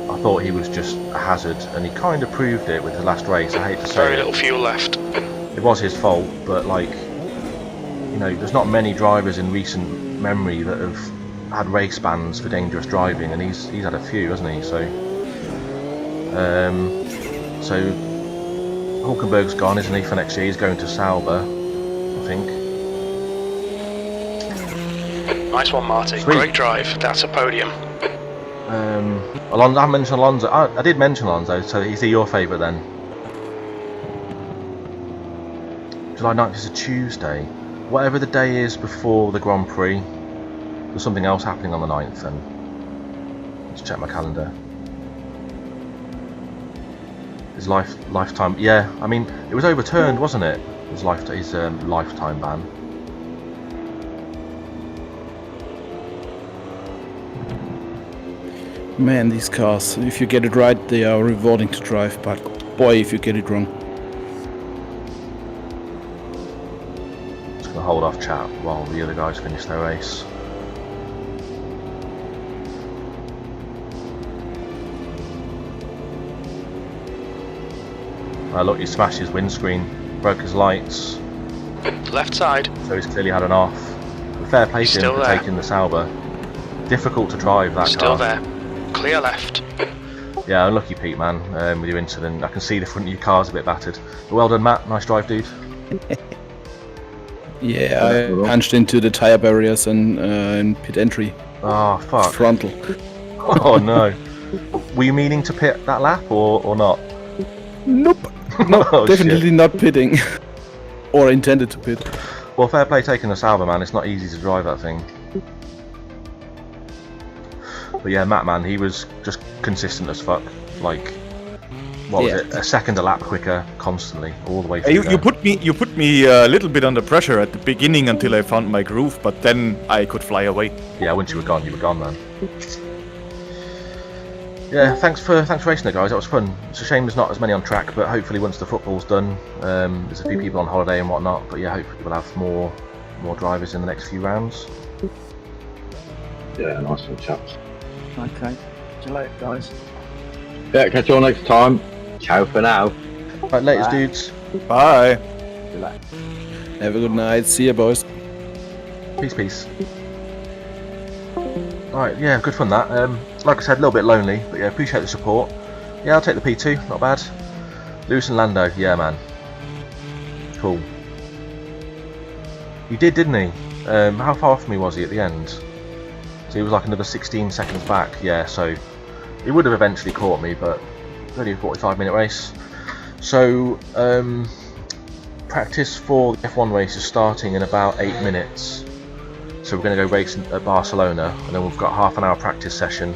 I thought he was just a hazard, and he kind of proved it with the last race. I hate to say Very it. little fuel left. It was his fault, but like, you know, there's not many drivers in recent memory that have had race bans for dangerous driving, and he's had a few, hasn't he? So Hulkenberg's gone, isn't he, for next year? He's going to Sauber, I think. Nice one, Marty. Sweet. Great drive. That's a podium. Alonso, I mentioned Alonso. I did mention Alonso, so is he your favourite then? July 9th is a Tuesday. Whatever the day is before the Grand Prix, there's something else happening on the 9th then. Let's check my calendar. His lifetime, yeah, I mean, it was overturned, wasn't it? His lifetime ban. Man, these cars, if you get it right, they are rewarding to drive, but boy, if you get it wrong. Just gonna hold off chat while the other guys finish their race. Look, he smashed his windscreen, broke his lights, Left side. so he's clearly had an off. Fair play to him for taking the Sauber. Difficult to drive that Still car. there. Clear left. Yeah, unlucky Pete, man, with your incident. I can see the front of your car's a bit battered. But well done, Matt. Nice drive, dude. Yeah, I punched into the tire barriers and in pit entry. Oh, fuck. Frontal. Oh, no. Were you meaning to pit that lap or not? Nope. No, Oh, definitely shit. not pitting. Or intended to pit. Well, fair play taking the Sauber, man. It's not easy to drive that thing. But yeah, Matt, man, he was just consistent as fuck. Like, what was it? A second a lap quicker, constantly, all the way through. You put me a little bit under pressure at the beginning until I found my groove, but then I could fly away. Yeah, once you were gone, man. Yeah, thanks for racing it, guys. That was fun. It's a shame there's not as many on track, but hopefully once the football's done, there's a few people on holiday and whatnot. But yeah, hopefully we'll have more drivers in the next few rounds. Yeah, nice one, chaps. Okay. See you later, guys. Yeah, catch you all next time. Ciao for now. Right, latest dudes. Bye. Have a good night. See ya, boys. Peace. Alright, yeah, good fun that. like I said, a little bit lonely, but yeah, appreciate the support. Yeah, I'll take the P2, not bad. Lewis and Lando, yeah man. Cool. He did, didn't he? How far from me was he at the end? So he was like another 16 seconds back, yeah, so he would have eventually caught me, but it's only a 45-minute race. So, practice for the F1 race is starting in about 8 minutes. So we're going to go race at Barcelona, and then we've got half an hour practice session.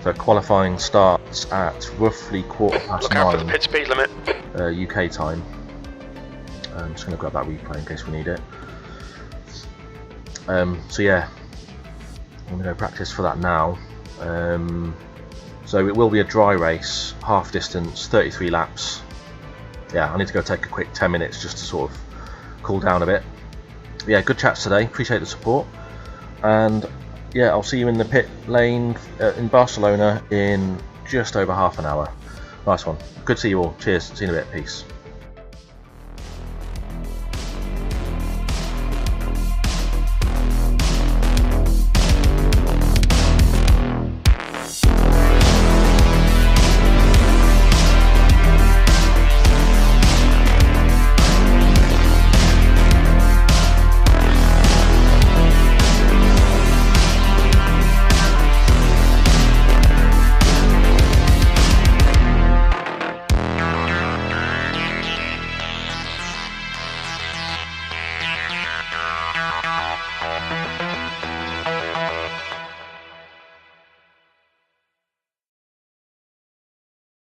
So qualifying starts at roughly 9:15 Look out for the pit speed limit. UK time. I'm just going to grab that replay in case we need it. So yeah, I'm going to go practice for that now. So it will be a dry race, half distance, 33 laps. Yeah, I need to go take a quick 10 minutes just to sort of cool down a bit. Yeah, good chats today, appreciate the support. And yeah, I'll see you in the pit lane in Barcelona in just over half an hour. Nice one. Good to see you all. Cheers. See you in a bit. Peace.